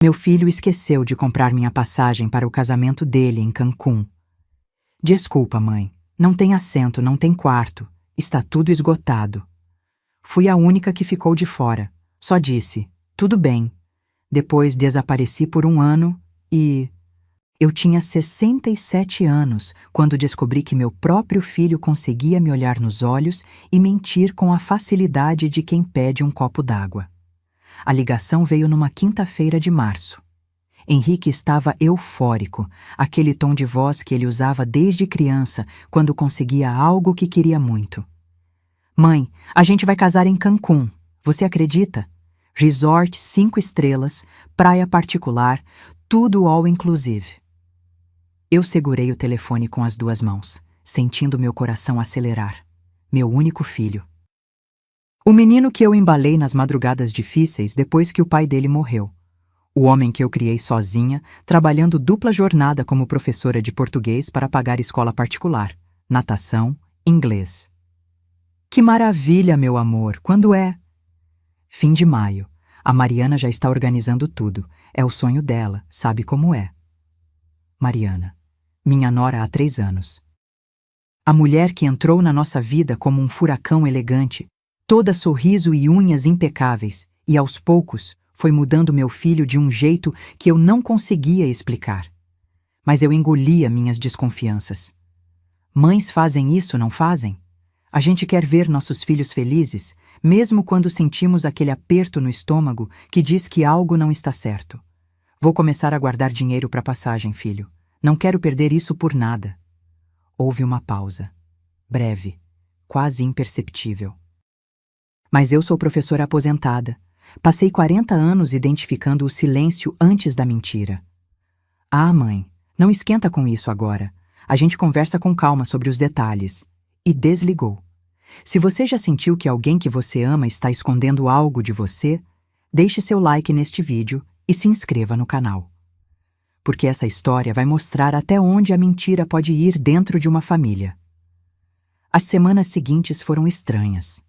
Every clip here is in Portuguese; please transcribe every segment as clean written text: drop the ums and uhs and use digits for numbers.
Meu filho esqueceu de comprar minha passagem para o casamento dele em Cancún. Desculpa, mãe. Não tem assento, não tem quarto. Está tudo esgotado. Fui a única que ficou de fora. Só disse, tudo bem. Depois desapareci por 1 ano e... Eu tinha 67 anos quando descobri que meu próprio filho conseguia me olhar nos olhos e mentir com a facilidade de quem pede um copo d'água. A ligação veio numa quinta-feira de março. Henrique estava eufórico, aquele tom de voz que ele usava desde criança quando conseguia algo que queria muito. Mãe, a gente vai casar em Cancún. Você acredita? Resort 5 estrelas, praia particular, tudo all inclusive. Eu segurei o telefone com as 2 mãos, sentindo meu coração acelerar. Meu único filho. O menino que eu embalei nas madrugadas difíceis depois que o pai dele morreu. O homem que eu criei sozinha, trabalhando dupla jornada como professora de português para pagar escola particular, natação, inglês. Que maravilha, meu amor! Quando é? Fim de maio. A Mariana já está organizando tudo. É o sonho dela, sabe como é. Mariana. Minha nora há 3 anos. A mulher que entrou na nossa vida como um furacão elegante, toda sorriso e unhas impecáveis, e aos poucos foi mudando meu filho de um jeito que eu não conseguia explicar. Mas eu engolia minhas desconfianças. Mães fazem isso, não fazem? A gente quer ver nossos filhos felizes, mesmo quando sentimos aquele aperto no estômago que diz que algo não está certo. Vou começar a guardar dinheiro para passagem, filho. Não quero perder isso por nada. Houve uma pausa. Breve, quase imperceptível. Mas eu sou professora aposentada. Passei 40 anos identificando o silêncio antes da mentira. Ah, mãe, não esquenta com isso agora. A gente conversa com calma sobre os detalhes. E desligou. Se você já sentiu que alguém que você ama está escondendo algo de você, deixe seu like neste vídeo e se inscreva no canal. Porque essa história vai mostrar até onde a mentira pode ir dentro de uma família. As semanas seguintes foram estranhas.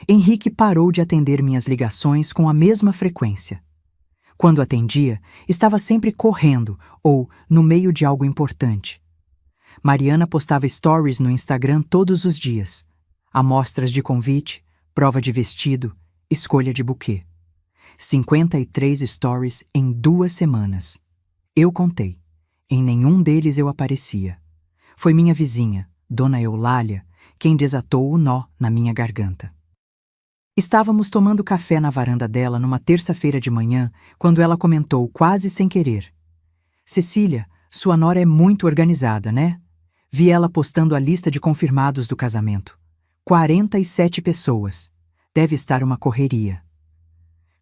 Henrique parou de atender minhas ligações com a mesma frequência. Quando atendia, estava sempre correndo ou no meio de algo importante. Mariana postava stories no Instagram todos os dias. Amostras de convite, prova de vestido, escolha de buquê. 53 stories em 2 semanas. Eu contei. Em nenhum deles eu aparecia. Foi minha vizinha, Dona Eulália, quem desatou o nó na minha garganta. Estávamos tomando café na varanda dela numa terça-feira de manhã, quando ela comentou quase sem querer. Cecília, sua nora é muito organizada, né? Vi ela postando a lista de confirmados do casamento. 47 pessoas. Deve estar uma correria.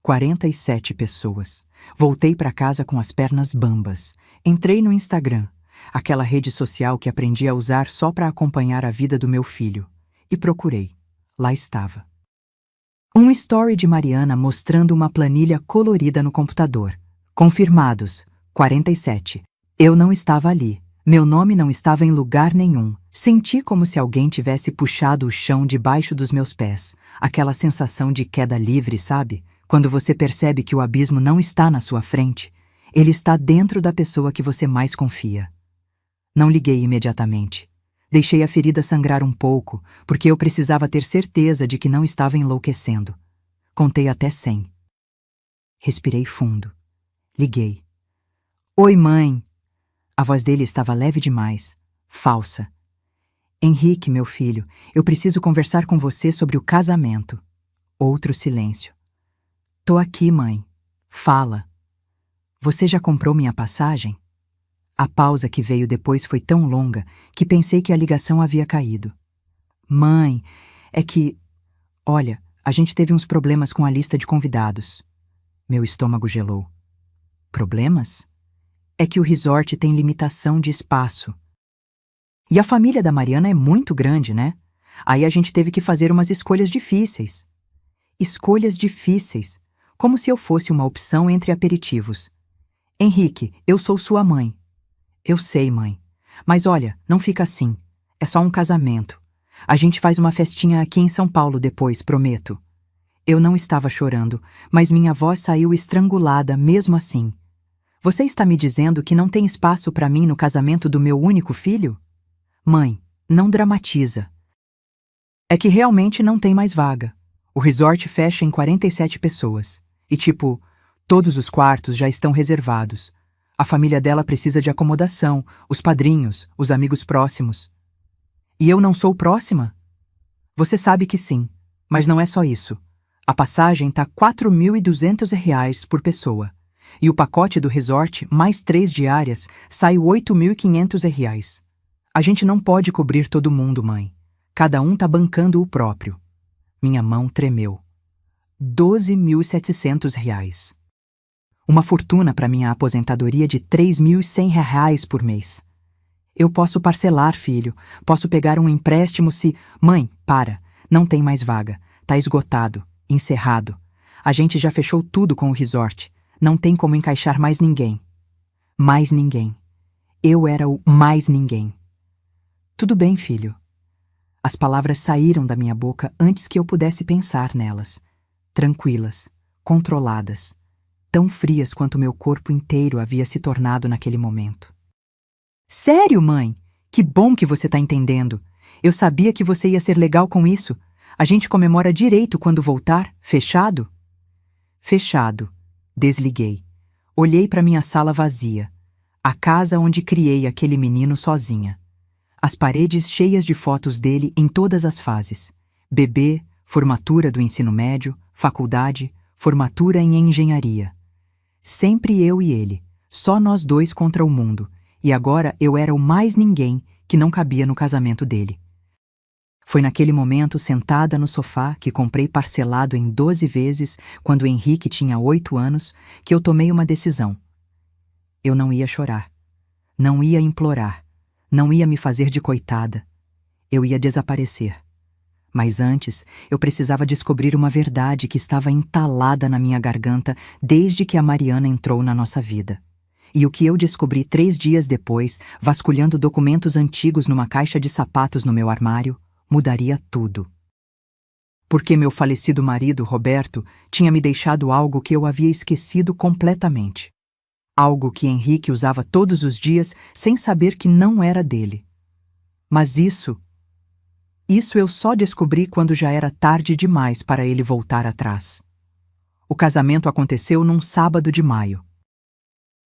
47 pessoas. Voltei para casa com as pernas bambas. Entrei no Instagram, aquela rede social que aprendi a usar só para acompanhar a vida do meu filho, e procurei. Lá estava. Um story de Mariana mostrando uma planilha colorida no computador. Confirmados, 47. Eu não estava ali. Meu nome não estava em lugar nenhum. Senti como se alguém tivesse puxado o chão debaixo dos meus pés. Aquela sensação de queda livre, sabe? Quando você percebe que o abismo não está na sua frente, ele está dentro da pessoa que você mais confia. Não liguei imediatamente. Deixei a ferida sangrar um pouco, porque eu precisava ter certeza de que não estava enlouquecendo. Contei até 100. Respirei fundo. Liguei. Oi, mãe. A voz dele estava leve demais, falsa. Henrique, meu filho, eu preciso conversar com você sobre o casamento. Outro silêncio. Tô aqui, mãe. Fala. Você já comprou minha passagem? A pausa que veio depois foi tão longa que pensei que a ligação havia caído. Mãe, é que... Olha, a gente teve uns problemas com a lista de convidados. Meu estômago gelou. Problemas? É que o resort tem limitação de espaço. E a família da Mariana é muito grande, né? Aí a gente teve que fazer umas escolhas difíceis. Escolhas difíceis. Como se eu fosse uma opção entre aperitivos. Henrique, eu sou sua mãe. Eu sei, mãe. Mas olha, não fica assim. É só um casamento. A gente faz uma festinha aqui em São Paulo depois, prometo. Eu não estava chorando, mas minha voz saiu estrangulada mesmo assim. Você está me dizendo que não tem espaço para mim no casamento do meu único filho? Mãe, não dramatiza. É que realmente não tem mais vaga. O resort fecha em 47 pessoas. E todos os quartos já estão reservados. A família dela precisa de acomodação, os padrinhos, os amigos próximos. E eu não sou próxima? Você sabe que sim, mas não é só isso. A passagem tá R$ 4.200 por pessoa. E o pacote do resort, mais 3 diárias, sai R$ 8.500. A gente não pode cobrir todo mundo, mãe. Cada um tá bancando o próprio. Minha mão tremeu. R$ 12.700. Uma fortuna para minha aposentadoria de R$ 3.100 por mês. Eu posso parcelar, filho. Posso pegar um empréstimo se... Mãe, para. Não tem mais vaga. Tá esgotado. Encerrado. A gente já fechou tudo com o resort. Não tem como encaixar mais ninguém. Mais ninguém. Eu era o mais ninguém. Tudo bem, filho. As palavras saíram da minha boca antes que eu pudesse pensar nelas. Tranquilas, controladas, tão frias quanto meu corpo inteiro havia se tornado naquele momento. Sério, mãe? Que bom que você tá entendendo. Eu sabia que você ia ser legal com isso. A gente comemora direito quando voltar, fechado? Fechado. Desliguei. Olhei para minha sala vazia. A casa onde criei aquele menino sozinha. As paredes cheias de fotos dele em todas as fases. Bebê, formatura do ensino médio, faculdade, formatura em engenharia. Sempre eu e ele, só nós dois contra o mundo, e agora eu era o mais ninguém que não cabia no casamento dele. Foi naquele momento, sentada no sofá, que comprei parcelado em 12 vezes, quando Henrique tinha 8 anos, que eu tomei uma decisão. Eu não ia chorar, não ia implorar, não ia me fazer de coitada. Eu ia desaparecer. Mas antes, eu precisava descobrir uma verdade que estava entalada na minha garganta desde que a Mariana entrou na nossa vida. E o que eu descobri 3 dias depois, vasculhando documentos antigos numa caixa de sapatos no meu armário, mudaria tudo. Porque meu falecido marido, Roberto, tinha me deixado algo que eu havia esquecido completamente. Algo que Henrique usava todos os dias sem saber que não era dele. Mas isso eu só descobri quando já era tarde demais para ele voltar atrás. O casamento aconteceu num sábado de maio.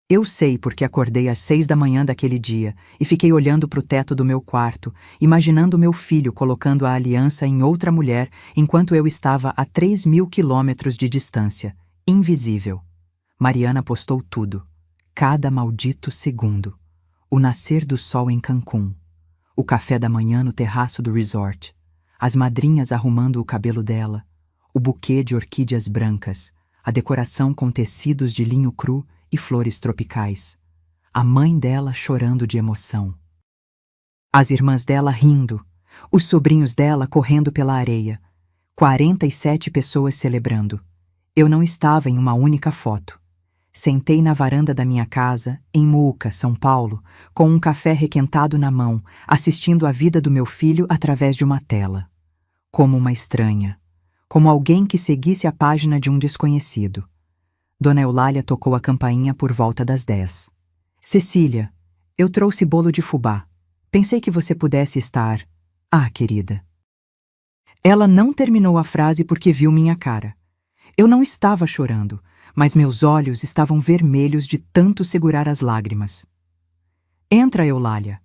Eu sei porque acordei às 6 da manhã daquele dia e fiquei olhando para o teto do meu quarto, imaginando meu filho colocando a aliança em outra mulher enquanto eu estava a 3.000 quilômetros de distância, invisível. Mariana postou tudo, cada maldito segundo. O nascer do sol em Cancún, o café da manhã no terraço do resort, as madrinhas arrumando o cabelo dela, o buquê de orquídeas brancas, a decoração com tecidos de linho cru e flores tropicais, a mãe dela chorando de emoção, as irmãs dela rindo, os sobrinhos dela correndo pela areia, 47 pessoas celebrando. Eu não estava em uma única foto. Sentei na varanda da minha casa, em Muca, São Paulo, com um café requentado na mão, assistindo a vida do meu filho através de uma tela. Como uma estranha. Como alguém que seguisse a página de um desconhecido. Dona Eulália tocou a campainha por volta das 10. Cecília, eu trouxe bolo de fubá. Pensei que você pudesse estar... Ah, querida. Ela não terminou a frase porque viu minha cara. Eu não estava chorando, mas meus olhos estavam vermelhos de tanto segurar as lágrimas. Entra, Eulália.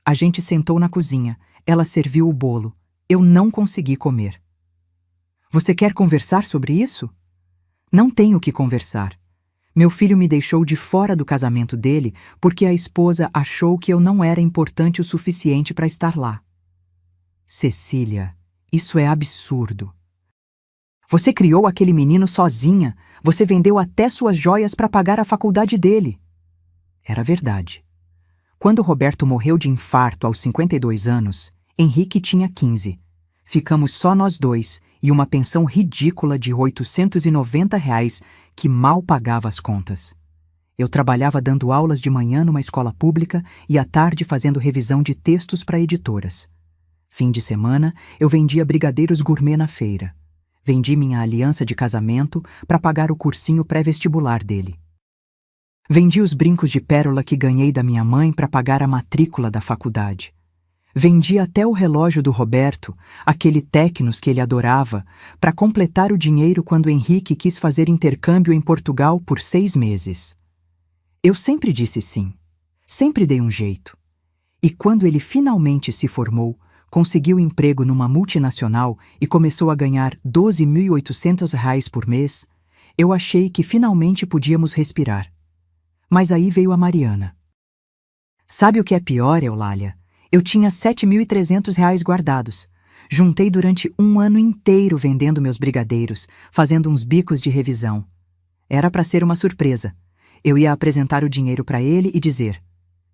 A gente sentou na cozinha. Ela serviu o bolo. Eu não consegui comer. Você quer conversar sobre isso? Não tenho o que conversar. Meu filho me deixou de fora do casamento dele porque a esposa achou que eu não era importante o suficiente para estar lá. Cecília, isso é absurdo. Você criou aquele menino sozinha. Você vendeu até suas joias para pagar a faculdade dele. Era verdade. Quando Roberto morreu de infarto aos 52 anos, Henrique tinha 15. Ficamos só nós dois e uma pensão ridícula de R$ 890 que mal pagava as contas. Eu trabalhava dando aulas de manhã numa escola pública e à tarde fazendo revisão de textos para editoras. Fim de semana, eu vendia brigadeiros gourmet na feira. Vendi minha aliança de casamento para pagar o cursinho pré-vestibular dele. Vendi os brincos de pérola que ganhei da minha mãe para pagar a matrícula da faculdade. Vendi até o relógio do Roberto, aquele Tecnos que ele adorava, para completar o dinheiro quando Henrique quis fazer intercâmbio em Portugal por 6 meses. Eu sempre disse sim. Sempre dei um jeito. E quando ele finalmente se formou, conseguiu emprego numa multinacional e começou a ganhar R$ 12.800 por mês, eu achei que finalmente podíamos respirar. Mas aí veio a Mariana. Sabe o que é pior, Eulália? Eu tinha R$ 7.300 guardados. Juntei durante um ano inteiro vendendo meus brigadeiros, fazendo uns bicos de revisão. Era para ser uma surpresa. Eu ia apresentar o dinheiro para ele e dizer: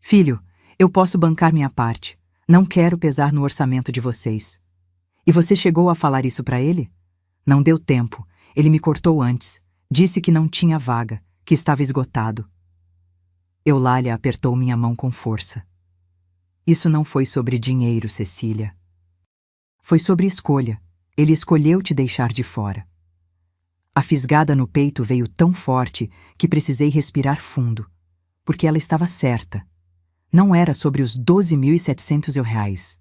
Filho, eu posso bancar minha parte. Não quero pesar no orçamento de vocês. E você chegou a falar isso para ele? Não deu tempo. Ele me cortou antes. Disse que não tinha vaga, que estava esgotado. Eulália apertou minha mão com força. Isso não foi sobre dinheiro, Cecília. Foi sobre escolha. Ele escolheu te deixar de fora. A fisgada no peito veio tão forte que precisei respirar fundo, porque ela estava certa. Não era sobre os R$ 12.700.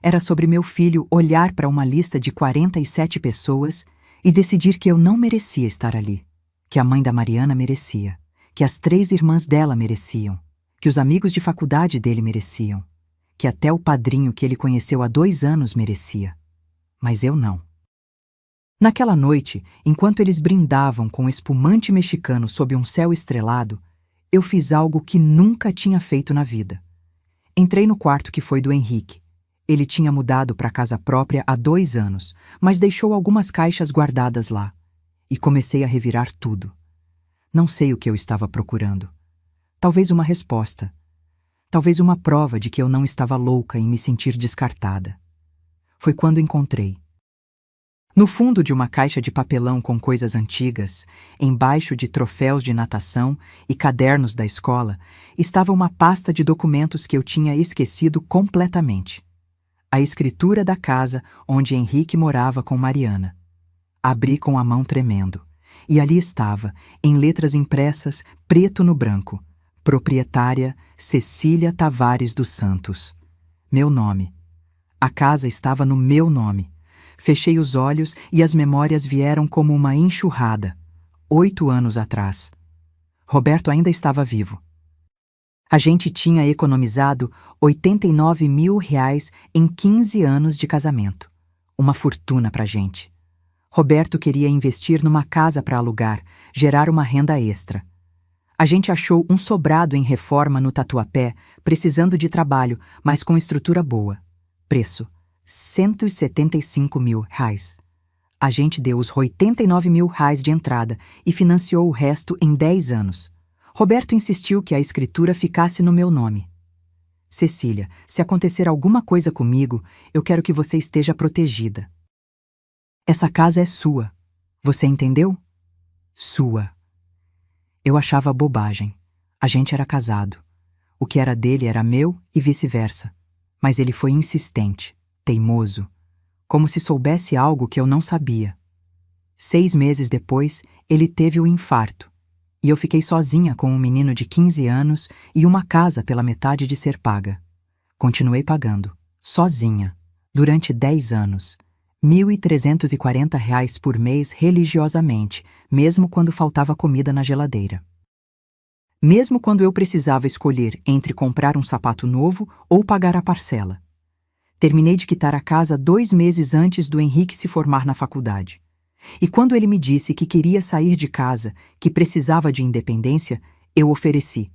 Era sobre meu filho olhar para uma lista de 47 pessoas e decidir que eu não merecia estar ali, que a mãe da Mariana merecia, que as 3 irmãs dela mereciam, que os amigos de faculdade dele mereciam, que até o padrinho que ele conheceu há 2 anos merecia. Mas eu não. Naquela noite, enquanto eles brindavam com espumante mexicano sob um céu estrelado, eu fiz algo que nunca tinha feito na vida. Entrei no quarto que foi do Henrique. Ele tinha mudado para casa própria há 2 anos, mas deixou algumas caixas guardadas lá. E comecei a revirar tudo. Não sei o que eu estava procurando. Talvez uma resposta. Talvez uma prova de que eu não estava louca em me sentir descartada. Foi quando encontrei. No fundo de uma caixa de papelão com coisas antigas, embaixo de troféus de natação e cadernos da escola, estava uma pasta de documentos que eu tinha esquecido completamente. A escritura da casa onde Henrique morava com Mariana. Abri com a mão tremendo, e ali estava, em letras impressas, preto no branco, proprietária Cecília Tavares dos Santos. Meu nome. A casa estava no meu nome. Fechei os olhos e as memórias vieram como uma enxurrada. 8 anos atrás. Roberto ainda estava vivo. A gente tinha economizado R$ 89.000 em 15 anos de casamento. Uma fortuna pra gente. Roberto queria investir numa casa para alugar, gerar uma renda extra. A gente achou um sobrado em reforma no Tatuapé, precisando de trabalho, mas com estrutura boa. Preço: R$ 175.000. A gente deu os R$ 89.000 de entrada e financiou o resto em 10 anos. Roberto insistiu que a escritura ficasse no meu nome. Cecília, se acontecer alguma coisa comigo, eu quero que você esteja protegida. Essa casa é sua. Você entendeu? Sua. Eu achava bobagem. A gente era casado. O que era dele era meu e vice-versa. Mas ele foi insistente, teimoso, como se soubesse algo que eu não sabia. 6 meses depois, ele teve o infarto, e eu fiquei sozinha com um menino de 15 anos e uma casa pela metade de ser paga. Continuei pagando, sozinha, durante 10 anos, R$ 1.340 por mês religiosamente, mesmo quando faltava comida na geladeira. Mesmo quando eu precisava escolher entre comprar um sapato novo ou pagar a parcela. Terminei de quitar a casa 2 meses antes do Henrique se formar na faculdade. E quando ele me disse que queria sair de casa, que precisava de independência, eu ofereci.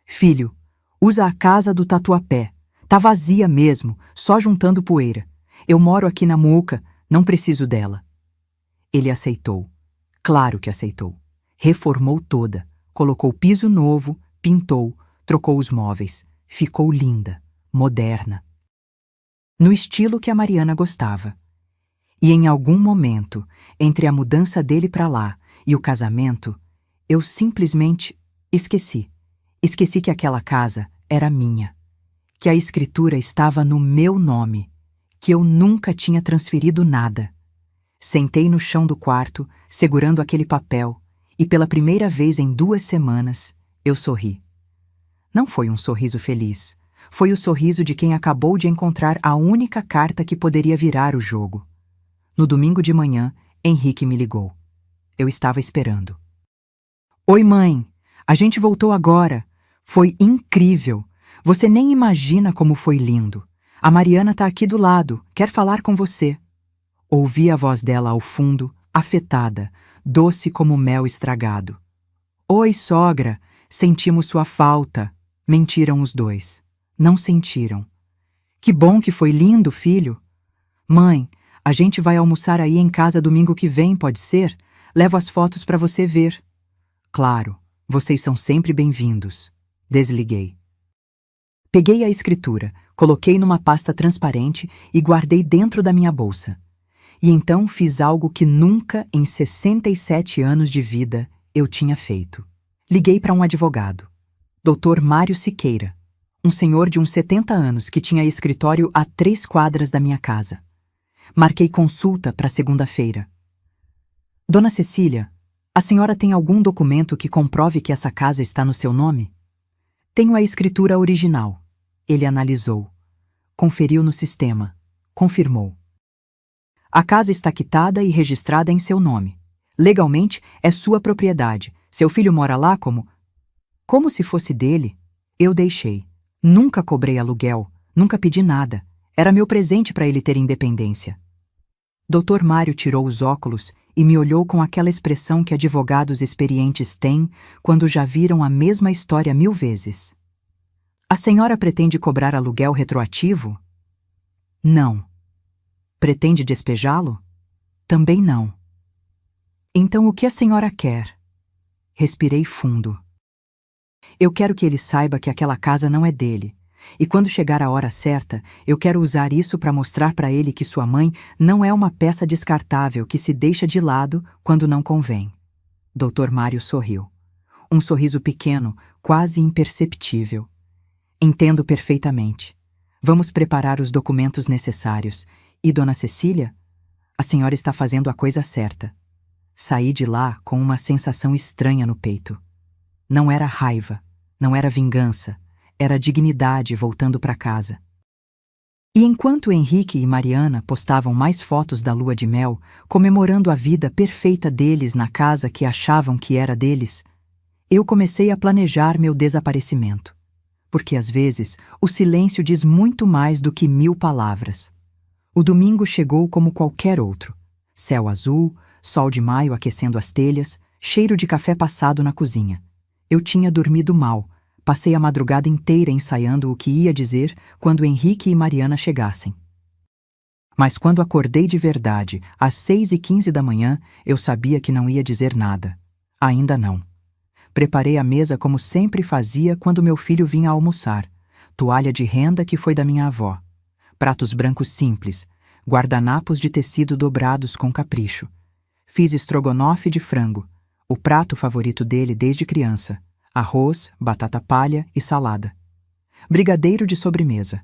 Filho, usa a casa do Tatuapé. Tá vazia mesmo, só juntando poeira. Eu moro aqui na Muca, não preciso dela. Ele aceitou. Claro que aceitou. Reformou toda. Colocou piso novo, pintou, trocou os móveis. Ficou linda, moderna. No estilo que a Mariana gostava. E em algum momento, entre a mudança dele para lá e o casamento, eu simplesmente esqueci. Esqueci que aquela casa era minha. Que a escritura estava no meu nome. Que eu nunca tinha transferido nada. Sentei no chão do quarto, segurando aquele papel, e pela primeira vez em 2 semanas, eu sorri. Não foi um sorriso feliz. Foi o sorriso de quem acabou de encontrar a única carta que poderia virar o jogo. No domingo de manhã, Henrique me ligou. Eu estava esperando. Oi, mãe. A gente voltou agora. Foi incrível. Você nem imagina como foi lindo. A Mariana tá aqui do lado. Quer falar com você. Ouvi a voz dela ao fundo, afetada, doce como mel estragado. Oi, sogra. Sentimos sua falta. Mentiram os dois. Não sentiram. Que bom que foi lindo, filho. Mãe, a gente vai almoçar aí em casa domingo que vem, pode ser? Levo as fotos para você ver. Claro, vocês são sempre bem-vindos. Desliguei. Peguei a escritura, coloquei numa pasta transparente e guardei dentro da minha bolsa. E então fiz algo que nunca, em 67 anos de vida, eu tinha feito. Liguei para um advogado, Dr. Mário Siqueira, um senhor de uns 70 anos que tinha escritório a 3 quadras da minha casa. Marquei consulta para segunda-feira. Dona Cecília, a senhora tem algum documento que comprove que essa casa está no seu nome? Tenho a escritura original. Ele analisou. Conferiu no sistema. Confirmou. A casa está quitada e registrada em seu nome. Legalmente, é sua propriedade. Seu filho mora lá como se fosse dele. Eu deixei. Nunca cobrei aluguel. Nunca pedi nada. Era meu presente para ele ter independência. Dr. Mário tirou os óculos e me olhou com aquela expressão que advogados experientes têm quando já viram a mesma história 1000 vezes. A senhora pretende cobrar aluguel retroativo? Não. Pretende despejá-lo? Também não. Então o que a senhora quer? Respirei fundo. Eu quero que ele saiba que aquela casa não é dele. E quando chegar a hora certa, eu quero usar isso para mostrar para ele que sua mãe não é uma peça descartável que se deixa de lado quando não convém. Dr. Mário sorriu. Um sorriso pequeno, quase imperceptível. Entendo perfeitamente. Vamos preparar os documentos necessários. E, Dona Cecília, a senhora está fazendo a coisa certa. Saí de lá com uma sensação estranha no peito. Não era raiva, não era vingança, era dignidade voltando para casa. E enquanto Henrique e Mariana postavam mais fotos da lua de mel, comemorando a vida perfeita deles na casa que achavam que era deles, eu comecei a planejar meu desaparecimento. Porque às vezes o silêncio diz muito mais do que 1000 palavras. O domingo chegou como qualquer outro. Céu azul, sol de maio aquecendo as telhas, cheiro de café passado na cozinha. Eu tinha dormido mal. Passei a madrugada inteira ensaiando o que ia dizer quando Henrique e Mariana chegassem. Mas quando acordei de verdade, às 6h15 da manhã, eu sabia que não ia dizer nada. Ainda não. Preparei a mesa como sempre fazia quando meu filho vinha almoçar. Toalha de renda que foi da minha avó. Pratos brancos simples, guardanapos de tecido dobrados com capricho. Fiz estrogonofe de frango, o prato favorito dele desde criança. Arroz, batata palha e salada. Brigadeiro de sobremesa.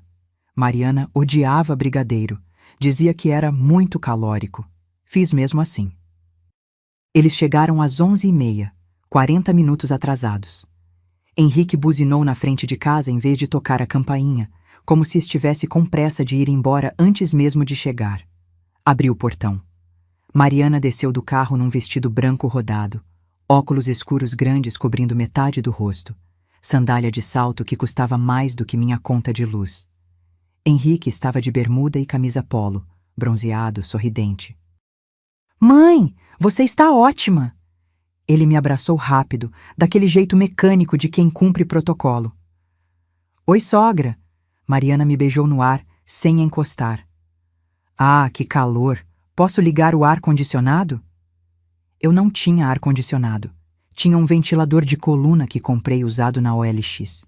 Mariana odiava brigadeiro. Dizia que era muito calórico. Fiz mesmo assim. Eles chegaram às 11h30, 40 minutos atrasados. Henrique buzinou na frente de casa em vez de tocar a campainha, como se estivesse com pressa de ir embora antes mesmo de chegar. Abri o portão. Mariana desceu do carro num vestido branco rodado, óculos escuros grandes cobrindo metade do rosto, sandália de salto que custava mais do que minha conta de luz. Henrique estava de bermuda e camisa polo, bronzeado, sorridente. Mãe, você está ótima! Ele me abraçou rápido, daquele jeito mecânico de quem cumpre protocolo. Oi, sogra! Mariana me beijou no ar, sem encostar. Ah, que calor! Posso ligar o ar-condicionado? Eu não tinha ar-condicionado. Tinha um ventilador de coluna que comprei usado na OLX.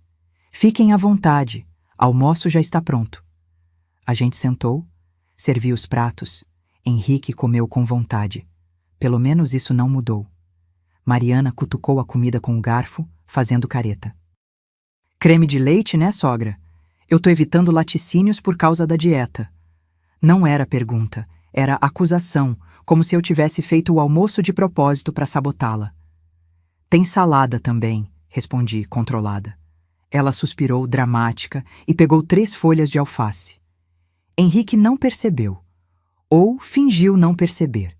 Fiquem à vontade, almoço já está pronto. A gente sentou, servi os pratos. Henrique comeu com vontade. Pelo menos isso não mudou. Mariana cutucou a comida com o garfo, fazendo careta. Creme de leite, né, sogra? Eu tô evitando laticínios por causa da dieta. Não era pergunta, era acusação, como se eu tivesse feito o almoço de propósito para sabotá-la. Tem salada também, respondi, controlada. Ela suspirou, dramática, e pegou 3 folhas de alface. Henrique não percebeu. Ou fingiu não perceber.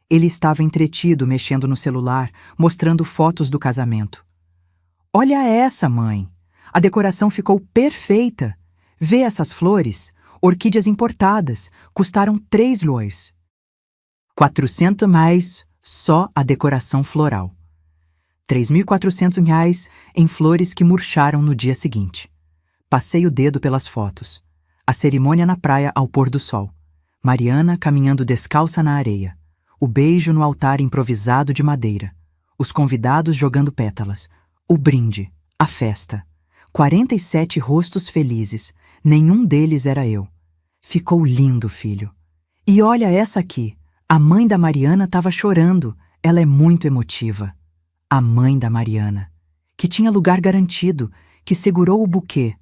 Ele estava entretido mexendo no celular, mostrando fotos do casamento. Olha essa, mãe! A decoração ficou perfeita! Vê essas flores? Orquídeas importadas. Custaram 3 luas. 400 mais só a decoração floral. 3.400 reais em flores que murcharam no dia seguinte. Passei o dedo pelas fotos. A cerimônia na praia ao pôr do sol. Mariana caminhando descalça na areia. O beijo no altar improvisado de madeira. Os convidados jogando pétalas. O brinde. A festa. 47 rostos felizes. Nenhum deles era eu. Ficou lindo, filho. E olha essa aqui. A mãe da Mariana estava chorando. Ela é muito emotiva. A mãe da Mariana, que tinha lugar garantido, que segurou o buquê,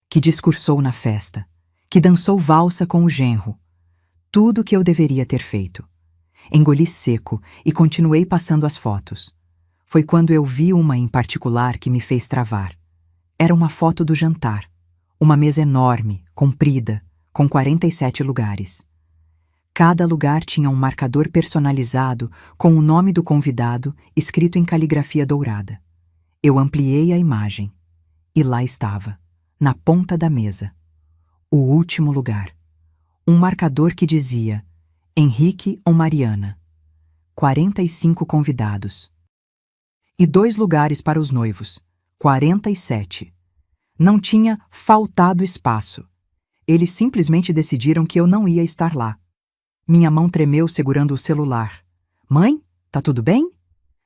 que discursou na festa, que dançou valsa com o genro. Tudo o que eu deveria ter feito. Engoli seco e continuei passando as fotos. Foi quando eu vi uma em particular que me fez travar. Era uma foto do jantar. Uma mesa enorme, comprida, com 47 lugares. Cada lugar tinha um marcador personalizado com o nome do convidado escrito em caligrafia dourada. Eu ampliei a imagem. E lá estava, na ponta da mesa, o último lugar. Um marcador que dizia Henrique ou Mariana. 45 convidados. E 2 lugares para os noivos. 47. Não tinha faltado espaço. Eles simplesmente decidiram que eu não ia estar lá. Minha mão tremeu segurando o celular. Mãe, tá tudo bem?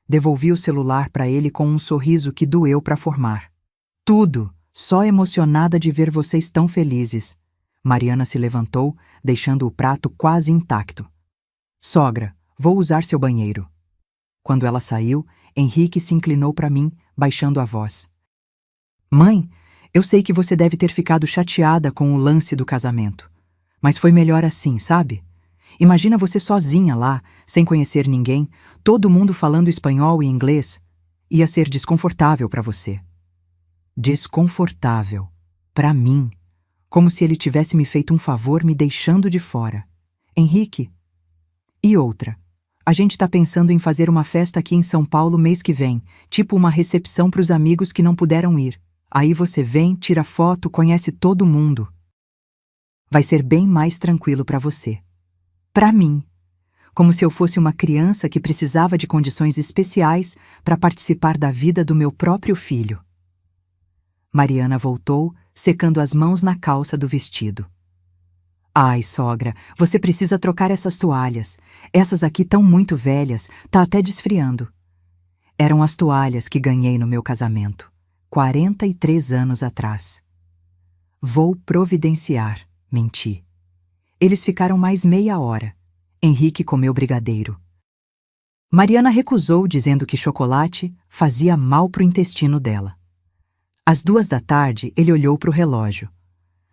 Devolvi o celular para ele com um sorriso que doeu para formar. Tudo, só emocionada de ver vocês tão felizes. Mariana se levantou, deixando o prato quase intacto. Sogra, vou usar seu banheiro. Quando ela saiu, Henrique se inclinou para mim, baixando a voz. Mãe, eu sei que você deve ter ficado chateada com o lance do casamento. Mas foi melhor assim, sabe? Imagina você sozinha lá, sem conhecer ninguém, todo mundo falando espanhol e inglês. Ia ser desconfortável para você. Desconfortável. Para mim. Como se ele tivesse me feito um favor me deixando de fora. Henrique. E outra. A gente tá pensando em fazer uma festa aqui em São Paulo mês que vem, tipo uma recepção para os amigos que não puderam ir. Aí você vem, tira foto, conhece todo mundo. Vai ser bem mais tranquilo para você. Para mim, como se eu fosse uma criança que precisava de condições especiais para participar da vida do meu próprio filho. Mariana voltou, secando as mãos na calça do vestido. Ai, sogra, você precisa trocar essas toalhas. Essas aqui estão muito velhas, tá até desfriando. Eram as toalhas que ganhei no meu casamento, 43 anos atrás. Vou providenciar, menti. Eles ficaram mais meia hora. Henrique comeu brigadeiro. Mariana recusou, dizendo que chocolate fazia mal pro intestino dela. Às 2 da tarde, ele olhou pro relógio.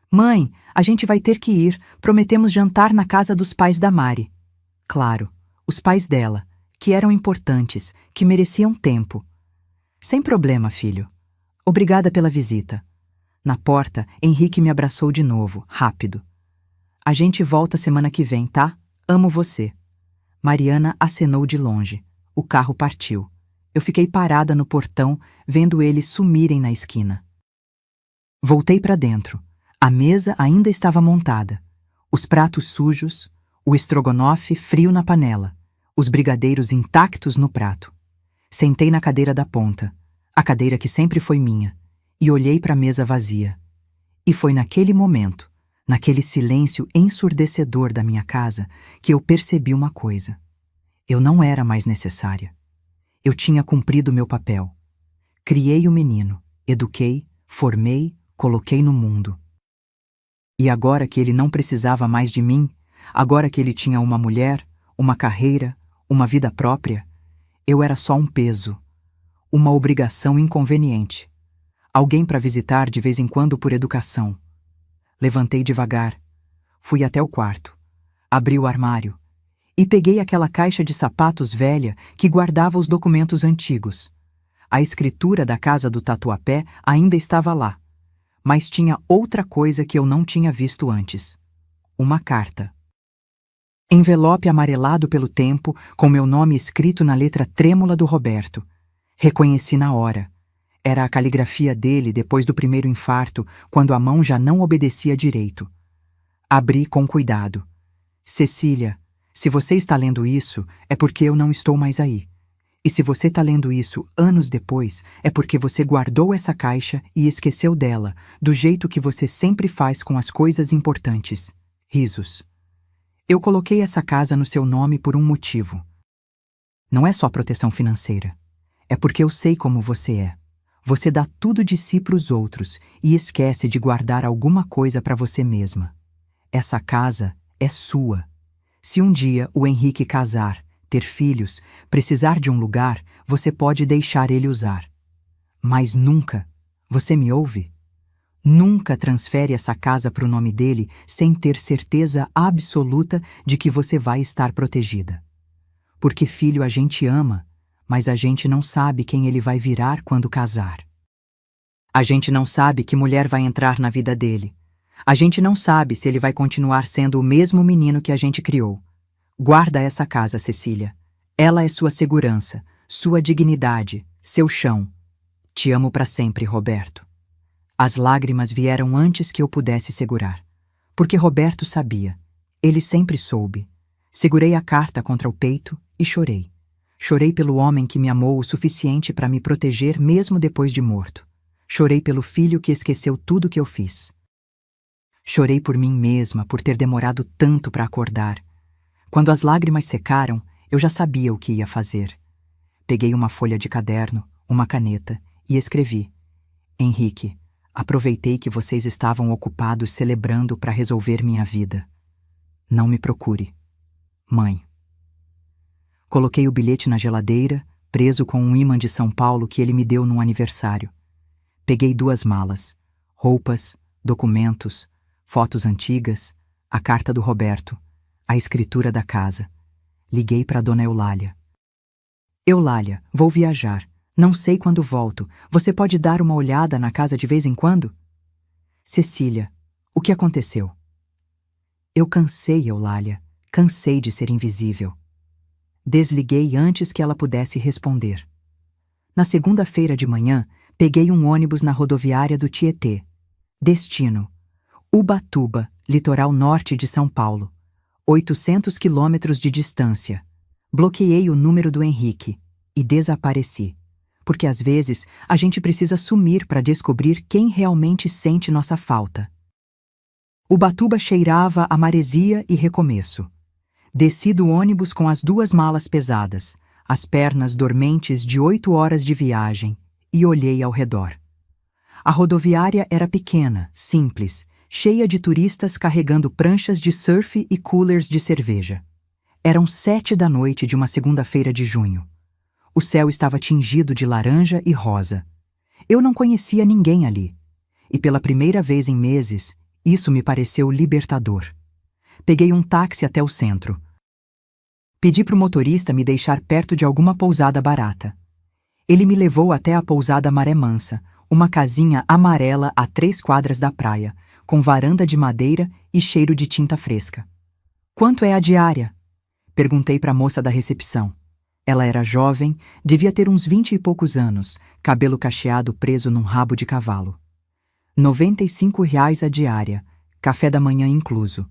Mãe, a gente vai ter que ir. Prometemos jantar na casa dos pais da Mari. Claro, os pais dela, que eram importantes, que mereciam tempo. Sem problema, filho. Obrigada pela visita. Na porta, Henrique me abraçou de novo, rápido. A gente volta semana que vem, tá? Amo você. Mariana acenou de longe. O carro partiu. Eu fiquei parada no portão, vendo eles sumirem na esquina. Voltei para dentro. A mesa ainda estava montada. Os pratos sujos, o estrogonofe frio na panela, os brigadeiros intactos no prato. Sentei na cadeira da ponta, a cadeira que sempre foi minha, e olhei para a mesa vazia. E foi naquele momento, naquele silêncio ensurdecedor da minha casa, que eu percebi uma coisa. Eu não era mais necessária. Eu tinha cumprido meu papel. Criei o menino, eduquei, formei, coloquei no mundo. E agora que ele não precisava mais de mim, agora que ele tinha uma mulher, uma carreira, uma vida própria, eu era só um peso, uma obrigação inconveniente. Alguém para visitar de vez em quando por educação. Levantei devagar, fui até o quarto, abri o armário E peguei aquela caixa de sapatos velha que guardava os documentos antigos. A escritura da casa do Tatuapé ainda estava lá, mas tinha outra coisa que eu não tinha visto antes. Uma carta. Envelope amarelado pelo tempo, com meu nome escrito na letra trêmula do Roberto. Reconheci na hora. Era a caligrafia dele depois do primeiro infarto, quando a mão já não obedecia direito. Abri com cuidado. Cecília, se você está lendo isso, é porque eu não estou mais aí. E se você está lendo isso anos depois, é porque você guardou essa caixa e esqueceu dela, do jeito que você sempre faz com as coisas importantes. Risos. Eu coloquei essa casa no seu nome por um motivo. Não é só proteção financeira. É porque eu sei como você é. Você dá tudo de si para os outros e esquece de guardar alguma coisa para você mesma. Essa casa é sua. Se um dia o Henrique casar, ter filhos, precisar de um lugar, você pode deixar ele usar. Mas nunca, você me ouve? Nunca transfere essa casa para o nome dele sem ter certeza absoluta de que você vai estar protegida. Porque filho a gente ama, mas a gente não sabe quem ele vai virar quando casar. A gente não sabe que mulher vai entrar na vida dele. A gente não sabe se ele vai continuar sendo o mesmo menino que a gente criou. Guarda essa casa, Cecília. Ela é sua segurança, sua dignidade, seu chão. Te amo para sempre, Roberto. As lágrimas vieram antes que eu pudesse segurar. Porque Roberto sabia. Ele sempre soube. Segurei a carta contra o peito e chorei. Chorei pelo homem que me amou o suficiente para me proteger mesmo depois de morto. Chorei pelo filho que esqueceu tudo que eu fiz. Chorei por mim mesma, por ter demorado tanto para acordar. Quando as lágrimas secaram, eu já sabia o que ia fazer. Peguei uma folha de caderno, uma caneta e escrevi: Henrique, aproveitei que vocês estavam ocupados celebrando para resolver minha vida. Não me procure. Mãe. Coloquei o bilhete na geladeira, preso com um ímã de São Paulo que ele me deu num aniversário. Peguei 2 malas, roupas, documentos, fotos antigas, a carta do Roberto, a escritura da casa. Liguei para Dona Eulália. Eulália, vou viajar. Não sei quando volto. Você pode dar uma olhada na casa de vez em quando? Cecília, o que aconteceu? Eu cansei, Eulália. Cansei de ser invisível. Desliguei antes que ela pudesse responder. Na segunda-feira de manhã, peguei um ônibus na rodoviária do Tietê. Destino: Ubatuba, litoral norte de São Paulo. 800 quilômetros de distância. Bloqueei o número do Henrique e desapareci. Porque às vezes a gente precisa sumir para descobrir quem realmente sente nossa falta. Ubatuba cheirava a maresia e recomeço. Desci do ônibus com as 2 malas pesadas, as pernas dormentes de 8 horas de viagem, e olhei ao redor. A rodoviária era pequena, simples, cheia de turistas carregando pranchas de surf e coolers de cerveja. Eram 7 da noite de uma segunda-feira de junho. O céu estava tingido de laranja e rosa. Eu não conhecia ninguém ali. E pela primeira vez em meses, isso me pareceu libertador. Peguei um táxi até o centro. Pedi para o motorista me deixar perto de alguma pousada barata. Ele me levou até a pousada Maré Mansa, uma casinha amarela a 3 quadras da praia, com varanda de madeira e cheiro de tinta fresca. Quanto é a diária? Perguntei para a moça da recepção. Ela era jovem, devia ter uns 20 e poucos anos, cabelo cacheado preso num rabo de cavalo. R$ 95 a diária, café da manhã incluso.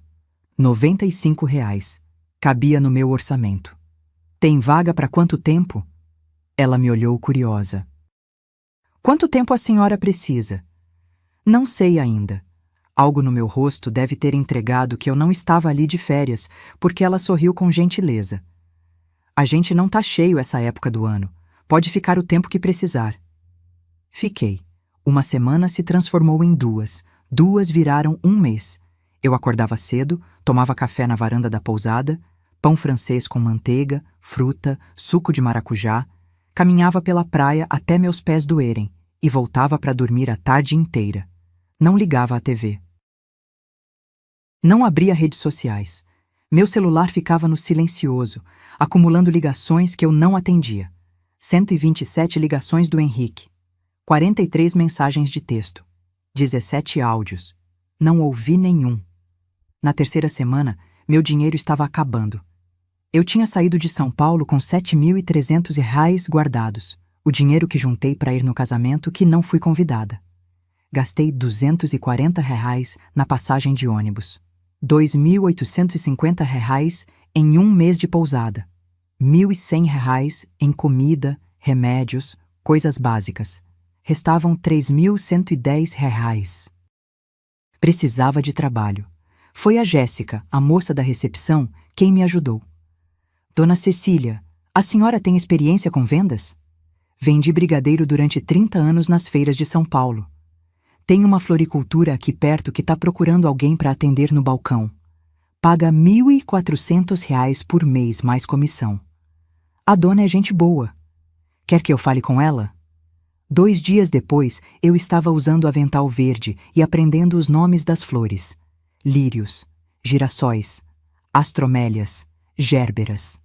R$ 95. Cabia no meu orçamento. Tem vaga para quanto tempo? Ela me olhou curiosa. Quanto tempo a senhora precisa? Não sei ainda. Algo no meu rosto deve ter entregado que eu não estava ali de férias, porque ela sorriu com gentileza. A gente não tá cheio essa época do ano. Pode ficar o tempo que precisar. Fiquei. Uma semana se transformou em 2. 2 viraram 1 mês. Eu acordava cedo, tomava café na varanda da pousada, pão francês com manteiga, fruta, suco de maracujá, caminhava pela praia até meus pés doerem e voltava para dormir a tarde inteira. Não ligava à TV. Não abria redes sociais. Meu celular ficava no silencioso, acumulando ligações que eu não atendia. 127 ligações do Henrique. 43 mensagens de texto. 17 áudios. Não ouvi nenhum. Na terceira semana, meu dinheiro estava acabando. Eu tinha saído de São Paulo com R$ 7.300 guardados, o dinheiro que juntei para ir no casamento que não fui convidada. Gastei R$ 240 na passagem de ônibus, R$ 2.850 em um mês de pousada, R$ 1.100 em comida, remédios, coisas básicas. Restavam R$ 3.110. Precisava de trabalho. Foi a Jéssica, a moça da recepção, quem me ajudou. Dona Cecília, a senhora tem experiência com vendas? Vendi brigadeiro durante 30 anos nas feiras de São Paulo. Tem uma floricultura aqui perto que está procurando alguém para atender no balcão. Paga R$ 1.400 por mês mais comissão. A dona é gente boa. Quer que eu fale com ela? 2 dias depois, eu estava usando avental verde e aprendendo os nomes das flores. Lírios, girassóis, astromélias, gérberas.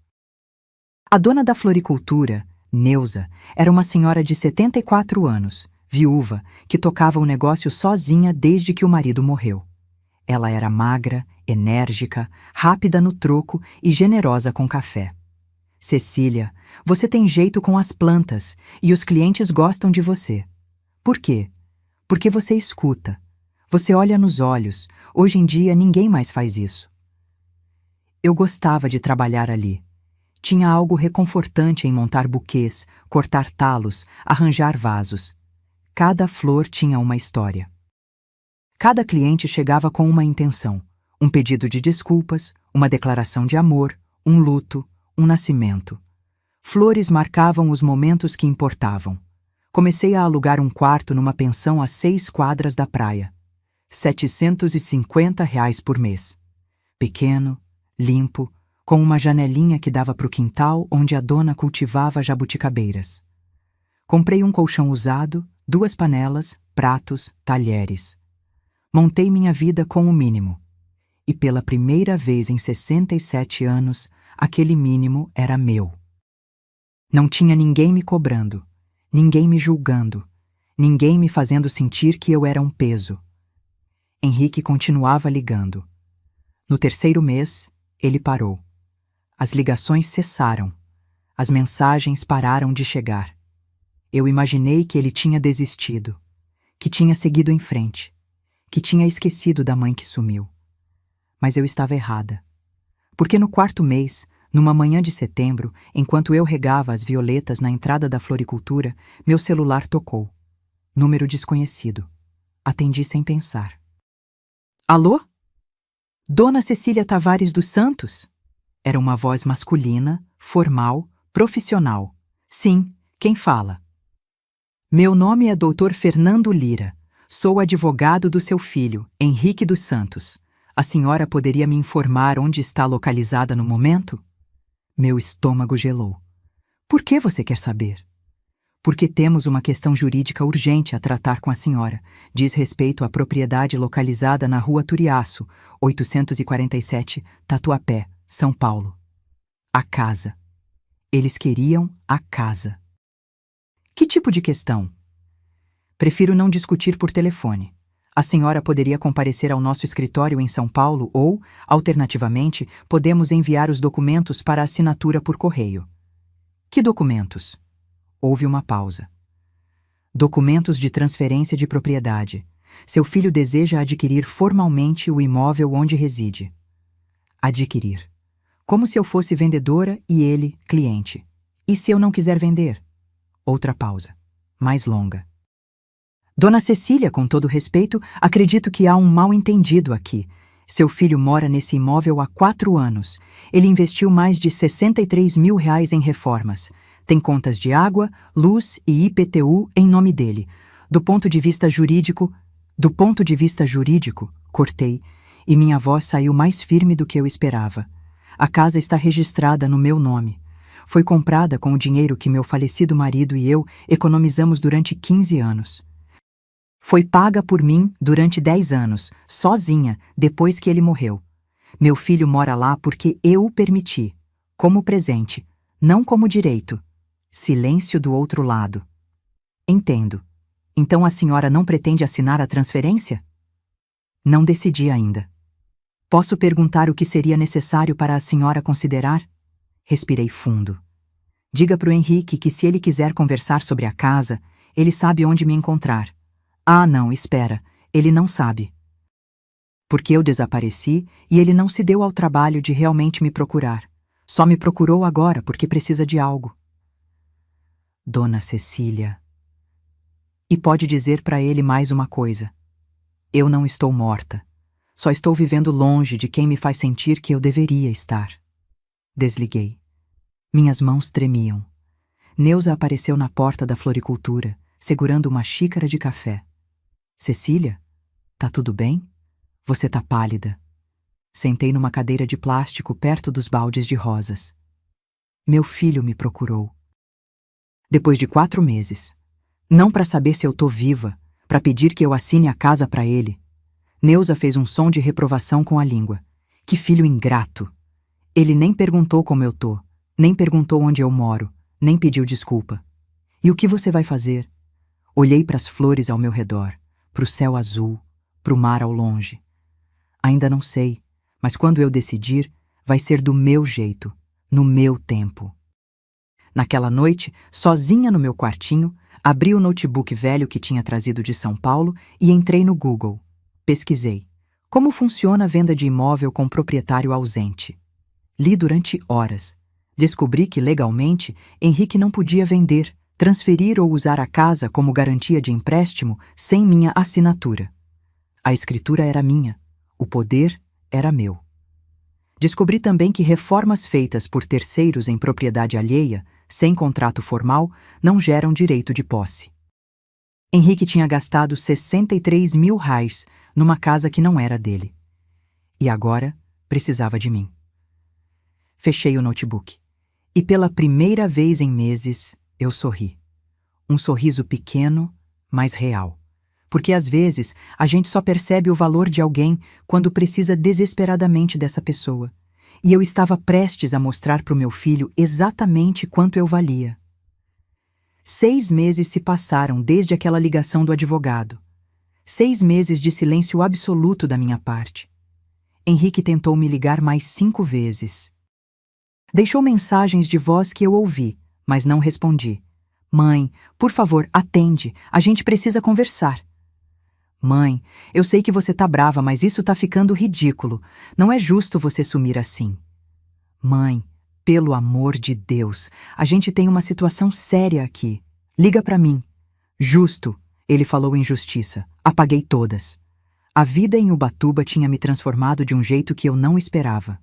A dona da floricultura, Neuza, era uma senhora de 74 anos, viúva, que tocava o negócio sozinha desde que o marido morreu. Ela era magra, enérgica, rápida no troco e generosa com café. Cecília, você tem jeito com as plantas e os clientes gostam de você. Por quê? Porque você escuta. Você olha nos olhos. Hoje em dia ninguém mais faz isso. Eu gostava de trabalhar ali. Tinha algo reconfortante em montar buquês, cortar talos, arranjar vasos. Cada flor tinha uma história. Cada cliente chegava com uma intenção, um pedido de desculpas, uma declaração de amor, um luto, um nascimento. Flores marcavam os momentos que importavam. Comecei a alugar um quarto numa pensão a 6 quadras da praia. R$ 750 por mês. Pequeno, limpo, com uma janelinha que dava para o quintal onde a dona cultivava jabuticabeiras. Comprei um colchão usado, 2 panelas, pratos, talheres. Montei minha vida com o mínimo. E pela primeira vez em 67 anos, aquele mínimo era meu. Não tinha ninguém me cobrando, ninguém me julgando, ninguém me fazendo sentir que eu era um peso. Henrique continuava ligando. No terceiro mês, ele parou. As ligações cessaram. As mensagens pararam de chegar. Eu imaginei que ele tinha desistido, que tinha seguido em frente, que tinha esquecido da mãe que sumiu. Mas eu estava errada. Porque no 4º mês, numa manhã de setembro, enquanto eu regava as violetas na entrada da floricultura, meu celular tocou. Número desconhecido. Atendi sem pensar. Alô? Dona Cecília Tavares dos Santos? Era uma voz masculina, formal, profissional. Sim, quem fala? Meu nome é Dr. Fernando Lira. Sou advogado do seu filho, Henrique dos Santos. A senhora poderia me informar onde está localizada no momento? Meu estômago gelou. Por que você quer saber? Porque temos uma questão jurídica urgente a tratar com a senhora. Diz respeito à propriedade localizada na Rua Turiaço, 847, Tatuapé, São Paulo. A casa. Eles queriam a casa. Que tipo de questão? Prefiro não discutir por telefone. A senhora poderia comparecer ao nosso escritório em São Paulo ou, alternativamente, podemos enviar os documentos para assinatura por correio. Que documentos? Houve uma pausa. Documentos de transferência de propriedade. Seu filho deseja adquirir formalmente o imóvel onde reside. Adquirir. Como se eu fosse vendedora e ele, cliente. E se eu não quiser vender? Outra pausa. Mais longa. Dona Cecília, com todo respeito, acredito que há um mal-entendido aqui. Seu filho mora nesse imóvel há 4 anos. Ele investiu mais de R$ 63 mil em reformas. Tem contas de água, luz e IPTU em nome dele. Do ponto de vista jurídico, cortei, e minha voz saiu mais firme do que eu esperava. A casa está registrada no meu nome. Foi comprada com o dinheiro que meu falecido marido e eu economizamos durante 15 anos. Foi paga por mim durante 10 anos, sozinha, depois que ele morreu. Meu filho mora lá porque eu o permiti, como presente, não como direito. Silêncio do outro lado. Entendo. Então a senhora não pretende assinar a transferência? Não decidi ainda. Posso perguntar o que seria necessário para a senhora considerar? Respirei fundo. Diga pro Henrique que se ele quiser conversar sobre a casa, ele sabe onde me encontrar. Ah, não, espera. Ele não sabe. Porque eu desapareci e ele não se deu ao trabalho de realmente me procurar. Só me procurou agora porque precisa de algo. Dona Cecília. E pode dizer para ele mais uma coisa. Eu não estou morta. Só estou vivendo longe de quem me faz sentir que eu deveria estar. Desliguei. Minhas mãos tremiam. Neuza apareceu na porta da floricultura, segurando uma xícara de café. Cecília, tá tudo bem? Você tá pálida. Sentei numa cadeira de plástico perto dos baldes de rosas. Meu filho me procurou. Depois de 4 meses. Não para saber se eu tô viva, para pedir que eu assine a casa para ele. Neuza fez um som de reprovação com a língua. Que filho ingrato! Ele nem perguntou como eu tô, nem perguntou onde eu moro, nem pediu desculpa. E o que você vai fazer? Olhei para as flores ao meu redor, para o céu azul, para o mar ao longe. Ainda não sei, mas quando eu decidir, vai ser do meu jeito, no meu tempo. Naquela noite, sozinha no meu quartinho, abri o notebook velho que tinha trazido de São Paulo e entrei no Google. Pesquisei. Como funciona a venda de imóvel com proprietário ausente? Li durante horas. Descobri que, legalmente, Henrique não podia vender, transferir ou usar a casa como garantia de empréstimo sem minha assinatura. A escritura era minha. O poder era meu. Descobri também que reformas feitas por terceiros em propriedade alheia, sem contrato formal, não geram direito de posse. Henrique tinha gastado R$ 63 mil numa casa que não era dele. E agora precisava de mim. Fechei o notebook. E pela primeira vez em meses, eu sorri. Um sorriso pequeno, mas real. Porque às vezes a gente só percebe o valor de alguém quando precisa desesperadamente dessa pessoa. E eu estava prestes a mostrar para o meu filho exatamente quanto eu valia. 6 meses se passaram desde aquela ligação do advogado. 6 meses de silêncio absoluto da minha parte. Henrique tentou me ligar mais 5 vezes. Deixou mensagens de voz que eu ouvi, mas não respondi. Mãe, por favor, atende. A gente precisa conversar. Mãe, eu sei que você tá brava, mas isso tá ficando ridículo. Não é justo você sumir assim. Mãe, pelo amor de Deus, a gente tem uma situação séria aqui. Liga pra mim. Justo, ele falou em justiça. Apaguei todas. A vida em Ubatuba tinha me transformado de um jeito que eu não esperava.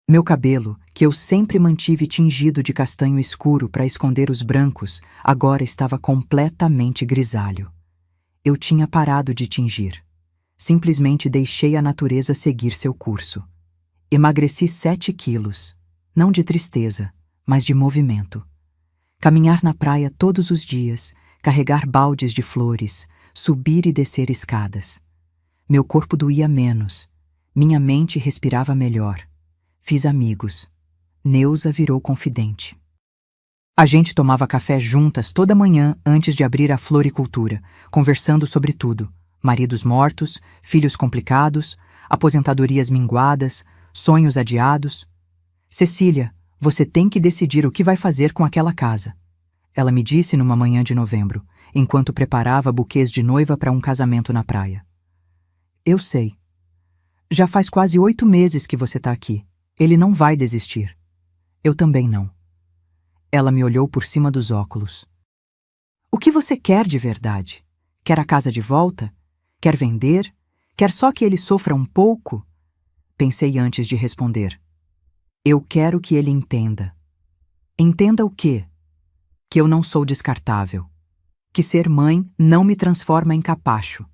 Meu cabelo, que eu sempre mantive tingido de castanho escuro para esconder os brancos, agora estava completamente grisalho. Eu tinha parado de tingir. Simplesmente deixei a natureza seguir seu curso. Emagreci 7 quilos, não de tristeza, mas de movimento. Caminhar na praia todos os dias, carregar baldes de flores, subir e descer escadas. Meu corpo doía menos, minha mente respirava melhor. Fiz amigos. Neuza virou confidente. A gente tomava café juntas toda manhã antes de abrir a floricultura, conversando sobre tudo. Maridos mortos, filhos complicados, aposentadorias minguadas, sonhos adiados. Cecília, você tem que decidir o que vai fazer com aquela casa. Ela me disse numa manhã de novembro, enquanto preparava buquês de noiva para um casamento na praia. Eu sei. Já faz quase 8 meses que você está aqui. Ele não vai desistir. Eu também não. Ela me olhou por cima dos óculos. O que você quer de verdade? Quer a casa de volta? Quer vender? Quer só que ele sofra um pouco? Pensei antes de responder. Eu quero que ele entenda. Entenda o quê? Que eu não sou descartável. Que ser mãe não me transforma em capacho.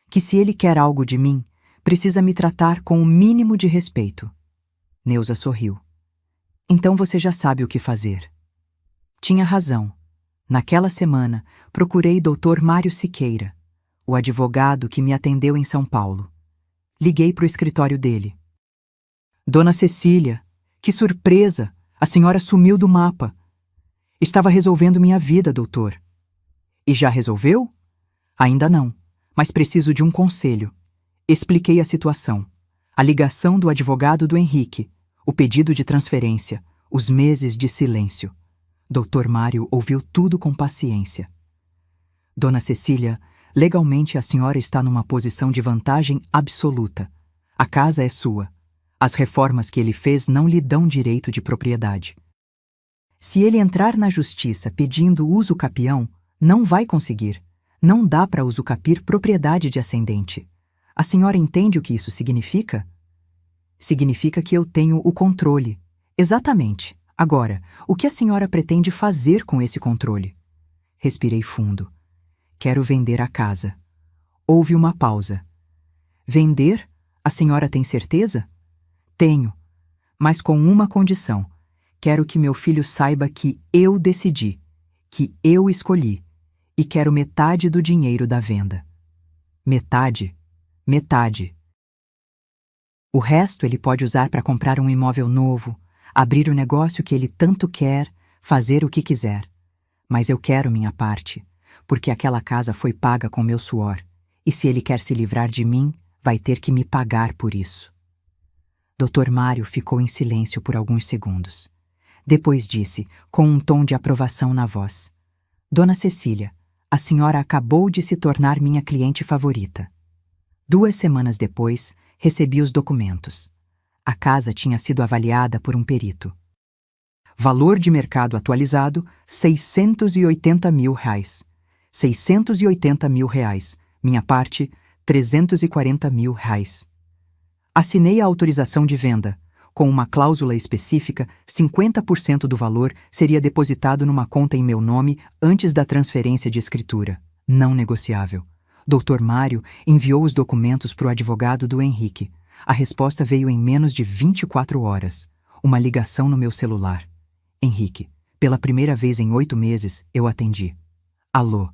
Que se ele quer algo de mim, precisa me tratar com o mínimo de respeito. Neuza sorriu. Então você já sabe o que fazer. Tinha razão. Naquela semana, procurei Dr. Mário Siqueira, o advogado que me atendeu em São Paulo. Liguei para o escritório dele. Dona Cecília, que surpresa! A senhora sumiu do mapa. Estava resolvendo minha vida, doutor. E já resolveu? Ainda não, mas preciso de um conselho. Expliquei a situação. A ligação do advogado do Henrique, o pedido de transferência, os meses de silêncio. Dr. Mário ouviu tudo com paciência. Dona Cecília, legalmente a senhora está numa posição de vantagem absoluta. A casa é sua. As reformas que ele fez não lhe dão direito de propriedade. Se ele entrar na justiça pedindo uso capião, não vai conseguir. Não dá para usucapir propriedade de ascendente. A senhora entende o que isso significa? Significa que eu tenho o controle. Exatamente. Agora, o que a senhora pretende fazer com esse controle? Respirei fundo. Quero vender a casa. Houve uma pausa. Vender? A senhora tem certeza? Tenho, mas com uma condição. Quero que meu filho saiba que eu decidi, que eu escolhi, e quero metade do dinheiro da venda. Metade? Metade. O resto ele pode usar para comprar um imóvel novo, abrir o negócio que ele tanto quer, fazer o que quiser. Mas eu quero minha parte, porque aquela casa foi paga com meu suor, e se ele quer se livrar de mim, vai ter que me pagar por isso. Dr. Mário ficou em silêncio por alguns segundos. Depois disse, com um tom de aprovação na voz: Dona Cecília, a senhora acabou de se tornar minha cliente favorita. 2 semanas depois, recebi os documentos. A casa tinha sido avaliada por um perito. Valor de mercado atualizado, R$680 mil. R$680 mil. Minha parte, R$340 mil. Assinei a autorização de venda. Com uma cláusula específica, 50% do valor seria depositado numa conta em meu nome antes da transferência de escritura. Não negociável. Dr. Mário enviou os documentos para o advogado do Henrique. A resposta veio em menos de 24 horas. Uma ligação no meu celular. Henrique, pela primeira vez em 8 meses, eu atendi. Alô?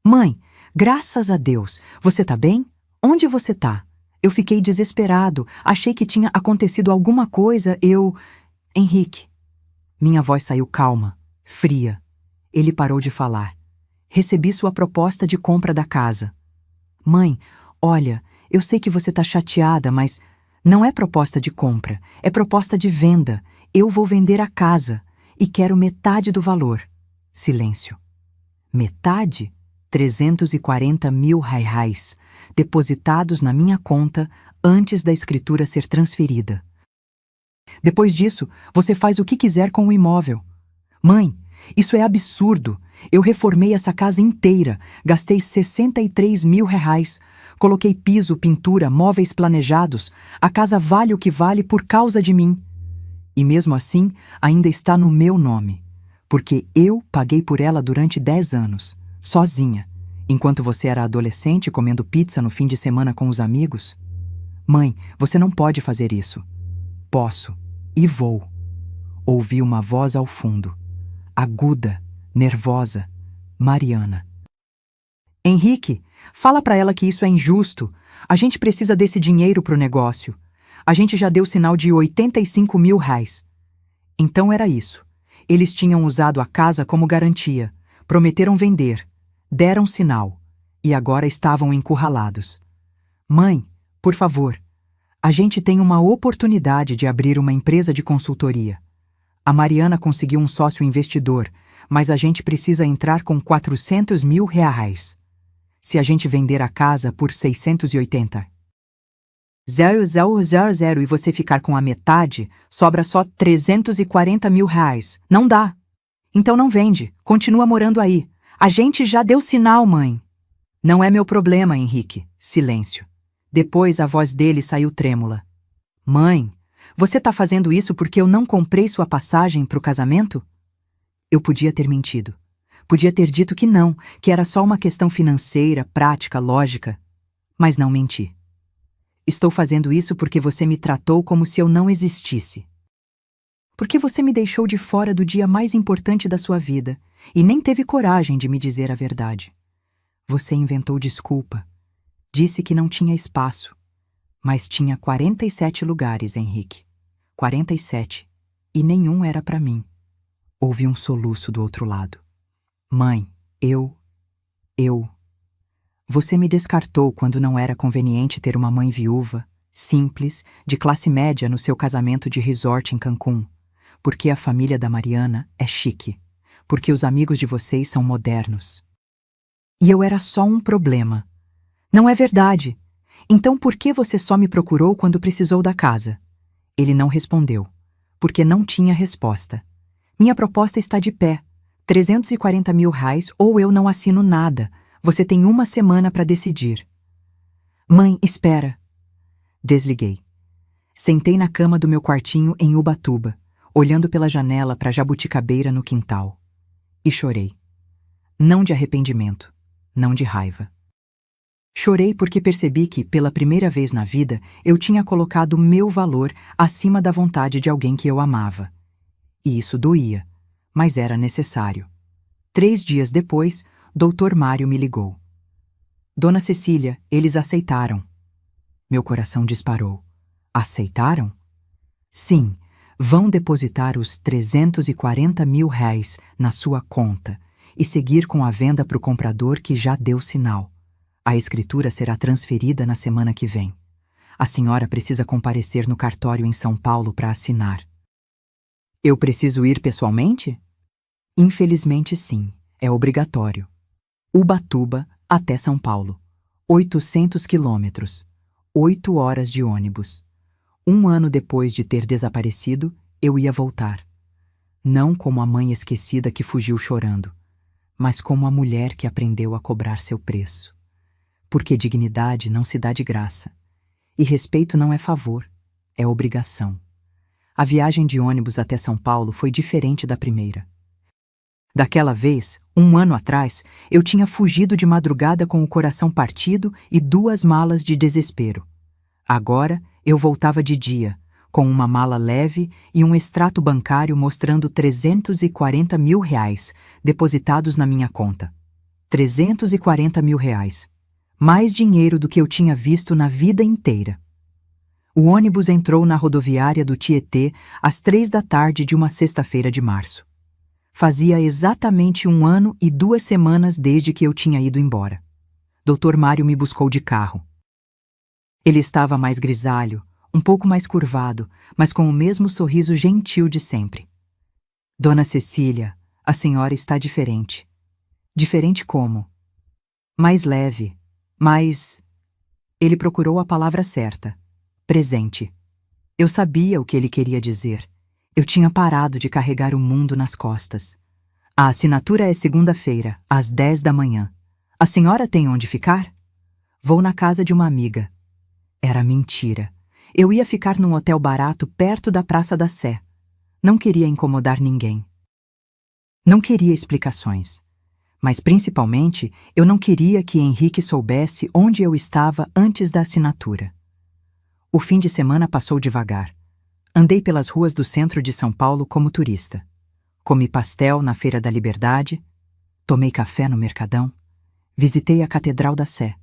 Mãe, graças a Deus. Você tá bem? Onde você tá? Eu fiquei desesperado. Achei que tinha acontecido alguma coisa. Henrique. Minha voz saiu calma, fria. Ele parou de falar. Recebi sua proposta de compra da casa. Mãe, olha, eu sei que você tá chateada, mas não é proposta de compra, é proposta de venda. Eu vou vender a casa e quero metade do valor. Silêncio. Metade? R$340 mil, depositados na minha conta antes da escritura ser transferida. Depois disso, você faz o que quiser com o imóvel. Mãe, isso é absurdo. Eu reformei essa casa inteira, gastei R$63 mil. Coloquei piso, pintura, móveis planejados. A casa vale o que vale por causa de mim. E mesmo assim, ainda está no meu nome. Porque eu paguei por ela durante 10 anos, sozinha, enquanto você era adolescente comendo pizza no fim de semana com os amigos. Mãe, você não pode fazer isso. Posso. E vou. Ouvi uma voz ao fundo. Aguda, nervosa. Mariana. Henrique, fala pra ela que isso é injusto. A gente precisa desse dinheiro pro negócio. A gente já deu sinal de R$85 mil. Então era isso. Eles tinham usado a casa como garantia. Prometeram vender. Deram sinal. E agora estavam encurralados. Mãe, por favor. A gente tem uma oportunidade de abrir uma empresa de consultoria. A Mariana conseguiu um sócio investidor, mas a gente precisa entrar com R$400 mil. Se a gente vender a casa por 680. 0,000 e você ficar com a metade, sobra só R$340 mil. Não dá. Então não vende. Continua morando aí. A gente já deu sinal, mãe. Não é meu problema, Henrique. Silêncio. Depois a voz dele saiu trêmula. Mãe, você tá fazendo isso porque eu não comprei sua passagem pro casamento? Eu podia ter mentido. Podia ter dito que não, que era só uma questão financeira, prática, lógica. Mas não menti. Estou fazendo isso porque você me tratou como se eu não existisse. Porque você me deixou de fora do dia mais importante da sua vida e nem teve coragem de me dizer a verdade. Você inventou desculpa. Disse que não tinha espaço. Mas tinha 47 lugares, Henrique. 47. E nenhum era para mim. Houve um soluço do outro lado. Mãe, eu... Você me descartou quando não era conveniente ter uma mãe viúva, simples, de classe média no seu casamento de resort em Cancún. Porque a família da Mariana é chique. Porque os amigos de vocês são modernos. E eu era só um problema. Não é verdade. Então por que você só me procurou quando precisou da casa? Ele não respondeu, porque não tinha resposta. Minha proposta está de pé. 340 mil reais ou eu não assino nada. Você tem uma semana para decidir. Mãe, espera. Desliguei. Sentei na cama do meu quartinho em Ubatuba, olhando pela janela para a jabuticabeira no quintal. E chorei. Não de arrependimento, não de raiva. Chorei porque percebi que, pela primeira vez na vida, eu tinha colocado meu valor acima da vontade de alguém que eu amava. E isso doía, mas era necessário. 3 dias depois, Dr. Mário me ligou. Dona Cecília, eles aceitaram. Meu coração disparou. Aceitaram? Sim, vão depositar os 340 mil reais na sua conta e seguir com a venda para o comprador que já deu sinal. A escritura será transferida na semana que vem. A senhora precisa comparecer no cartório em São Paulo para assinar. Eu preciso ir pessoalmente? Infelizmente sim, é obrigatório. Ubatuba até São Paulo. 800 quilômetros. 8 horas de ônibus. 1 ano depois de ter desaparecido, eu ia voltar. Não como a mãe esquecida que fugiu chorando, mas como a mulher que aprendeu a cobrar seu preço. Porque dignidade não se dá de graça. E respeito não é favor, é obrigação. A viagem de ônibus até São Paulo foi diferente da primeira. Daquela vez, 1 ano atrás, eu tinha fugido de madrugada com o coração partido e 2 malas de desespero. Agora, eu voltava de dia, com uma mala leve e um extrato bancário mostrando 340 mil reais depositados na minha conta. 340 mil reais. Mais dinheiro do que eu tinha visto na vida inteira. O ônibus entrou na rodoviária do Tietê às 3 da tarde de uma sexta-feira de março. Fazia exatamente 1 ano e 2 semanas desde que eu tinha ido embora. Dr. Mário me buscou de carro. Ele estava mais grisalho, um pouco mais curvado, mas com o mesmo sorriso gentil de sempre. Dona Cecília, a senhora está diferente. Diferente como? Mais leve, mais... Ele procurou a palavra certa. Presente. Eu sabia o que ele queria dizer. Eu tinha parado de carregar o mundo nas costas. A assinatura é segunda-feira, às 10 da manhã. A senhora tem onde ficar? Vou na casa de uma amiga. Era mentira. Eu ia ficar num hotel barato perto da Praça da Sé. Não queria incomodar ninguém. Não queria explicações. Mas, principalmente, eu não queria que Henrique soubesse onde eu estava antes da assinatura. O fim de semana passou devagar. Andei pelas ruas do centro de São Paulo como turista. Comi pastel na Feira da Liberdade, tomei café no Mercadão, visitei a Catedral da Sé.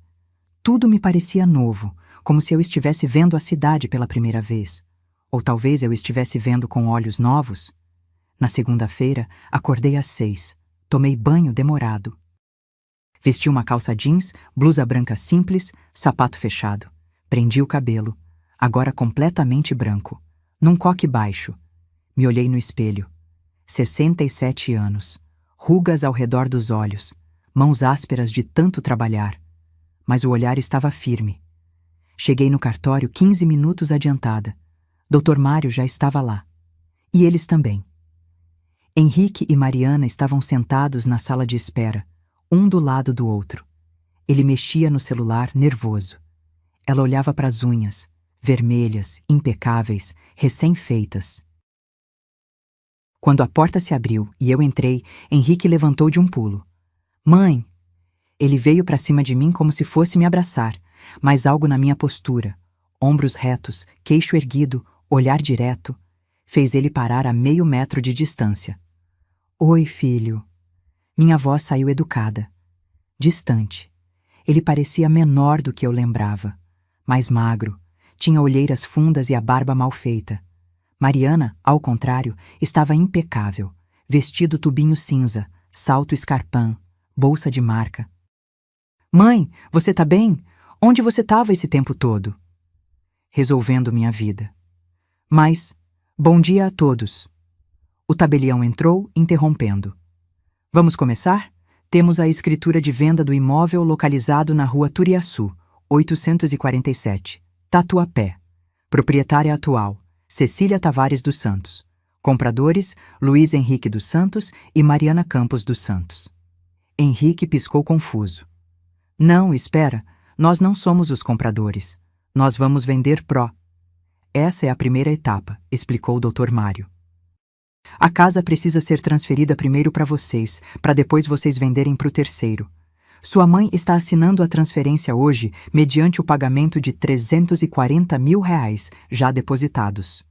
Tudo me parecia novo, como se eu estivesse vendo a cidade pela primeira vez. Ou talvez eu estivesse vendo com olhos novos. Na segunda-feira, acordei às 6, tomei banho demorado. Vesti uma calça jeans, blusa branca simples, sapato fechado. Prendi o cabelo, agora completamente branco. Num coque baixo. Me olhei no espelho. 67 anos. Rugas ao redor dos olhos. Mãos ásperas de tanto trabalhar. Mas o olhar estava firme. Cheguei no cartório 15 minutos adiantada. Dr. Mário já estava lá. E eles também. Henrique e Mariana estavam sentados na sala de espera, um do lado do outro. Ele mexia no celular, nervoso. Ela olhava para as unhas, vermelhas, impecáveis, recém-feitas. Quando a porta se abriu e eu entrei, Henrique levantou de um pulo. Mãe! Ele veio para cima de mim como se fosse me abraçar, mas algo na minha postura, ombros retos, queixo erguido, olhar direto, fez ele parar a meio metro de distância. Oi, filho. Minha voz saiu educada. Distante. Ele parecia menor do que eu lembrava, mais magro, Tinha olheiras fundas e a barba mal feita. Mariana, ao contrário, estava impecável. Vestido tubinho cinza, salto escarpin, bolsa de marca. Mãe, você tá bem? Onde você estava esse tempo todo? Resolvendo minha vida. Mas, bom dia a todos. O tabelião entrou, interrompendo. Vamos começar? Temos a escritura de venda do imóvel localizado na rua Turiaçu, 847, Tatuapé. Proprietária atual, Cecília Tavares dos Santos. Compradores, Luiz Henrique dos Santos e Mariana Campos dos Santos. Henrique piscou confuso. Não, espera, nós não somos os compradores. Nós vamos vender pró. Essa é a primeira etapa, explicou o Dr. Mário. A casa precisa ser transferida primeiro para vocês, para depois vocês venderem para o terceiro. Sua mãe está assinando a transferência hoje mediante o pagamento de R$340 mil já depositados.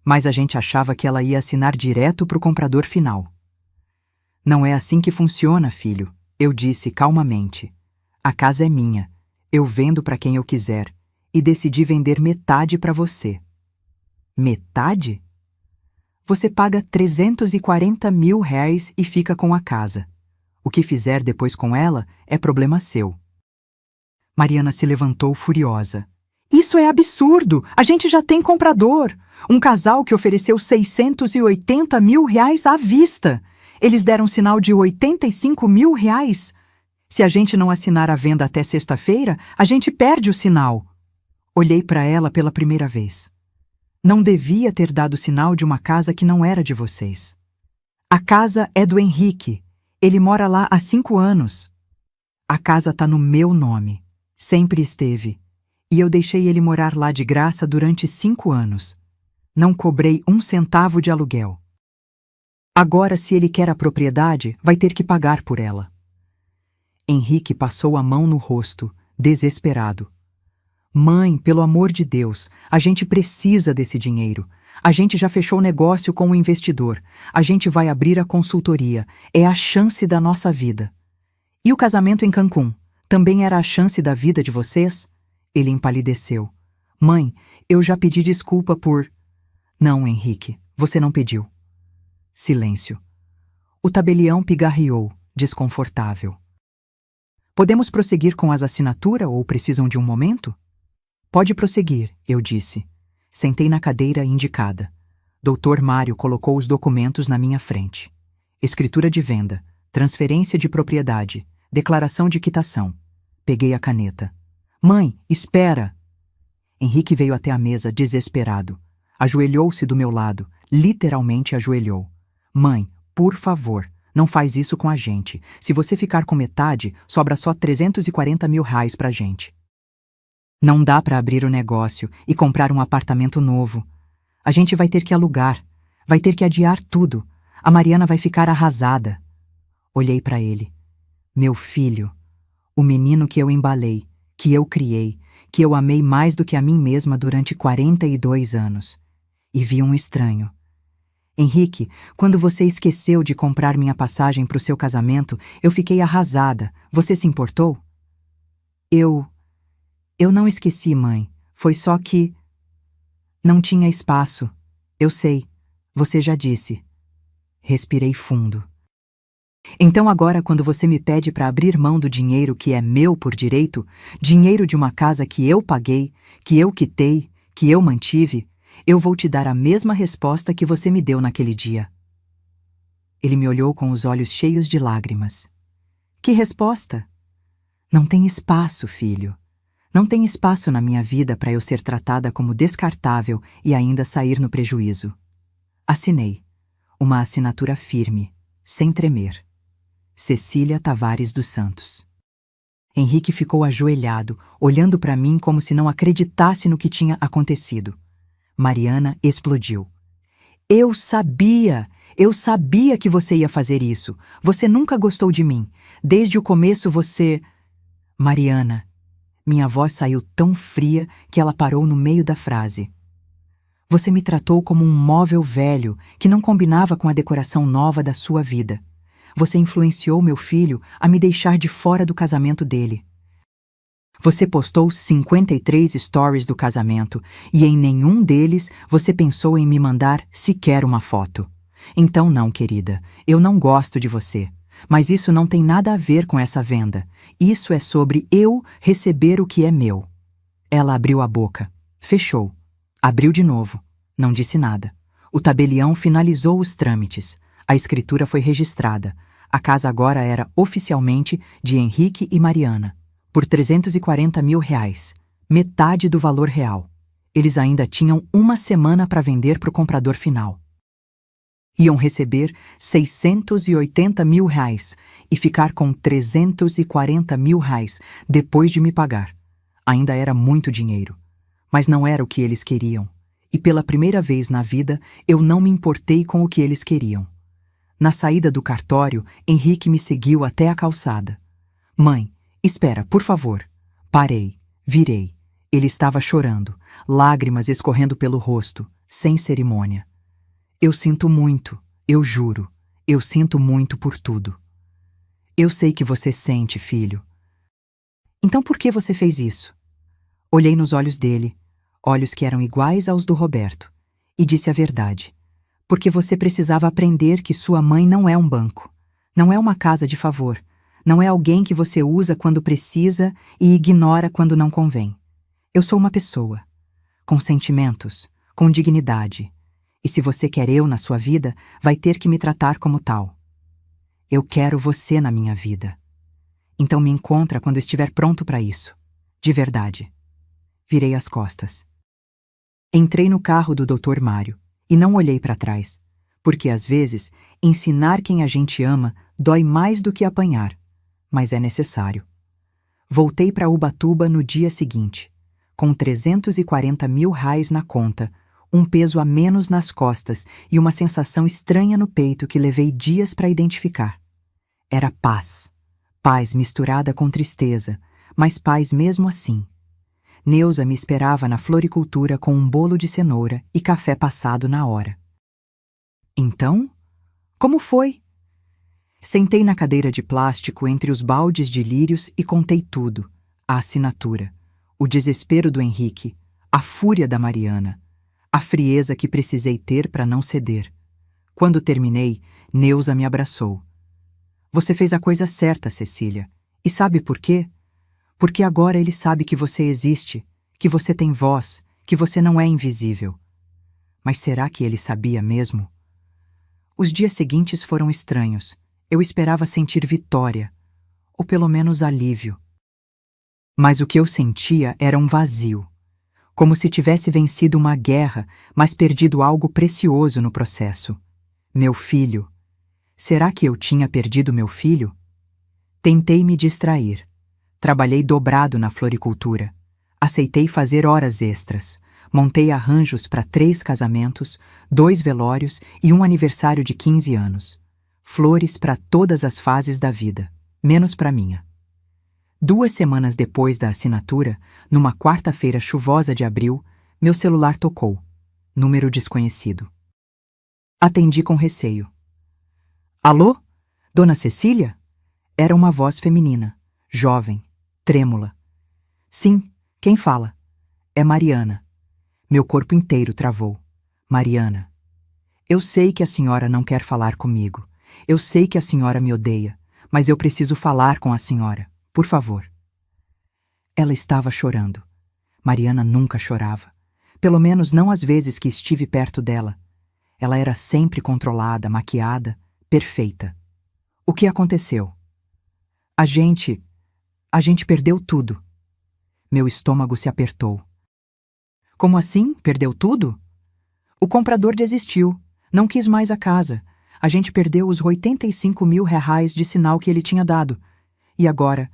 Mas a gente achava que ela ia assinar direto para o comprador final. Não é assim que funciona, filho, eu disse calmamente. A casa é minha, eu vendo para quem eu quiser, e decidi vender metade para você. Metade? Você paga R$340 mil e fica com a casa. O que fizer depois com ela é problema seu. Mariana se levantou furiosa. Isso é absurdo! A gente já tem comprador! Um casal que ofereceu R$680 mil à vista! Eles deram sinal de R$85 mil. Se a gente não assinar a venda até sexta-feira, a gente perde o sinal. Olhei para ela pela primeira vez. Não devia ter dado sinal de uma casa que não era de vocês. A casa é do Henrique. Ele mora lá há 5 anos. A casa tá no meu nome. Sempre esteve. E eu deixei ele morar lá de graça durante 5 anos. Não cobrei 1 centavo de aluguel. Agora, se ele quer a propriedade, vai ter que pagar por ela. Henrique passou a mão no rosto, desesperado. Mãe, pelo amor de Deus, a gente precisa desse dinheiro. A gente já fechou negócio com o investidor. A gente vai abrir a consultoria. É a chance da nossa vida. E o casamento em Cancún? Também era a chance da vida de vocês? Ele empalideceu. Mãe, eu já pedi desculpa por... Não, Henrique, você não pediu. Silêncio. O tabelião pigarreou, desconfortável. Podemos prosseguir com as assinaturas ou precisam de um momento? Pode prosseguir, eu disse. Sentei na cadeira indicada. Dr. Mário colocou os documentos na minha frente. Escritura de venda, transferência de propriedade, declaração de quitação. Peguei a caneta. Mãe, espera! Henrique veio até a mesa, desesperado. Ajoelhou-se do meu lado, literalmente ajoelhou. Mãe, por favor, não faz isso com a gente. Se você ficar com metade, sobra só R$340 mil pra gente. Não dá para abrir o negócio e comprar um apartamento novo. A gente vai ter que alugar, vai ter que adiar tudo. A Mariana vai ficar arrasada. Olhei para ele. Meu filho, o menino que eu embalei, que eu criei, que eu amei mais do que a mim mesma durante 42 anos. E vi um estranho. Henrique, quando você esqueceu de comprar minha passagem para o seu casamento, eu fiquei arrasada. Você se importou? Eu não esqueci, mãe. Foi só que... Não tinha espaço. Eu sei. Você já disse. Respirei fundo. Então agora, quando você me pede para abrir mão do dinheiro que é meu por direito, dinheiro de uma casa que eu paguei, que eu quitei, que eu mantive, eu vou te dar a mesma resposta que você me deu naquele dia. Ele me olhou com os olhos cheios de lágrimas. Que resposta? Não tem espaço, filho. Não tem espaço na minha vida para eu ser tratada como descartável e ainda sair no prejuízo. Assinei. Uma assinatura firme, sem tremer. Cecília Tavares dos Santos. Henrique ficou ajoelhado, olhando para mim como se não acreditasse no que tinha acontecido. Mariana explodiu. Eu sabia que você ia fazer isso. Você nunca gostou de mim. Desde o começo você... Mariana... Minha voz saiu tão fria que ela parou no meio da frase. Você me tratou como um móvel velho que não combinava com a decoração nova da sua vida. Você influenciou meu filho a me deixar de fora do casamento dele. Você postou 53 stories do casamento e em nenhum deles você pensou em me mandar sequer uma foto. Então não, querida, eu não gosto de você. Mas isso não tem nada a ver com essa venda. Isso é sobre eu receber o que é meu. Ela abriu a boca. Fechou. Abriu de novo. Não disse nada. O tabelião finalizou os trâmites. A escritura foi registrada. A casa agora era oficialmente de Henrique e Mariana, por R$340 mil, metade do valor real. Eles ainda tinham uma semana para vender para o comprador final. Iam receber R$680 mil e ficar com R$340 mil depois de me pagar. Ainda era muito dinheiro, mas não era o que eles queriam. E pela primeira vez na vida, eu não me importei com o que eles queriam. Na saída do cartório, Henrique me seguiu até a calçada. Mãe, espera, por favor. Parei, virei. Ele estava chorando, lágrimas escorrendo pelo rosto, sem cerimônia. Eu sinto muito, eu juro. Eu sinto muito por tudo. Eu sei que você sente, filho. Então por que você fez isso? Olhei nos olhos dele, olhos que eram iguais aos do Roberto, e disse a verdade. Porque você precisava aprender que sua mãe não é um banco, não é uma casa de favor, não é alguém que você usa quando precisa e ignora quando não convém. Eu sou uma pessoa, com sentimentos, com dignidade, e se você quer eu na sua vida, vai ter que me tratar como tal. Eu quero você na minha vida. Então me encontra quando estiver pronto para isso, de verdade. Virei as costas. Entrei no carro do Dr. Mário. E não olhei para trás, porque às vezes ensinar quem a gente ama dói mais do que apanhar, mas é necessário. Voltei para Ubatuba no dia seguinte, com R$340 mil na conta, um peso a menos nas costas e uma sensação estranha no peito que levei dias para identificar. Era paz, paz misturada com tristeza, mas paz mesmo assim. Neuza me esperava na floricultura com um bolo de cenoura e café passado na hora. Então, como foi? Sentei na cadeira de plástico entre os baldes de lírios e contei tudo. A assinatura, o desespero do Henrique, a fúria da Mariana, a frieza que precisei ter para não ceder. Quando terminei, Neuza me abraçou. Você fez a coisa certa, Cecília. E sabe por quê? Porque agora ele sabe que você existe, que você tem voz, que você não é invisível. Mas será que ele sabia mesmo? Os dias seguintes foram estranhos. Eu esperava sentir vitória, ou pelo menos alívio. Mas o que eu sentia era um vazio, como se tivesse vencido uma guerra, mas perdido algo precioso no processo. Meu filho. Será que eu tinha perdido meu filho? Tentei me distrair. Trabalhei dobrado na floricultura. Aceitei fazer horas extras. Montei arranjos para 3 casamentos, 2 velórios e um aniversário de 15 anos. Flores para todas as fases da vida, menos para minha. 2 semanas depois da assinatura, numa quarta-feira chuvosa de abril, meu celular tocou. Número desconhecido. Atendi com receio. Alô? Dona Cecília? Era uma voz feminina, jovem, trêmula. Sim, quem fala? É Mariana. Meu corpo inteiro travou. Mariana. Eu sei que a senhora não quer falar comigo. Eu sei que a senhora me odeia, mas eu preciso falar com a senhora. Por favor. Ela estava chorando. Mariana nunca chorava. Pelo menos não às vezes que estive perto dela. Ela era sempre controlada, maquiada, perfeita. O que aconteceu? A gente perdeu tudo. Meu estômago se apertou. Como assim? Perdeu tudo? O comprador desistiu. Não quis mais a casa. A gente perdeu os R$85 mil de sinal que ele tinha dado. E agora?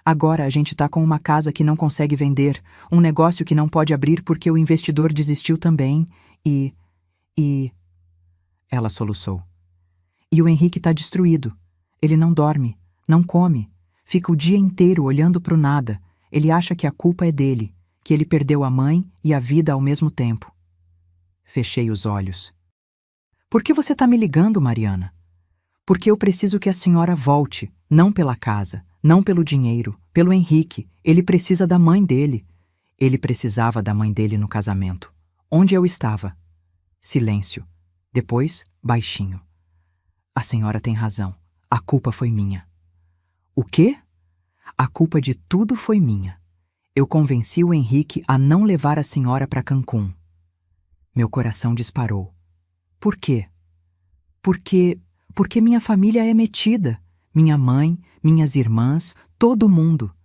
Agora a gente tá com uma casa que não consegue vender, um negócio que não pode abrir porque o investidor desistiu também, e... Ela soluçou. E o Henrique tá destruído. Ele não dorme, não come, fica o dia inteiro olhando pro nada. Ele acha que a culpa é dele, que ele perdeu a mãe e a vida ao mesmo tempo. Fechei os olhos. Por que você tá me ligando, Mariana? Porque eu preciso que a senhora volte, não pela casa, Não pelo dinheiro, pelo Henrique. Ele precisa da mãe dele. Ele precisava da mãe dele no casamento. Onde eu estava? Silêncio. Depois, baixinho. A senhora tem razão. A culpa foi minha. O quê? A culpa de tudo foi minha. Eu convenci o Henrique a não levar a senhora para Cancún. Meu coração disparou. Por quê? Porque minha família é metida. Minha mãe, minhas irmãs, todo mundo.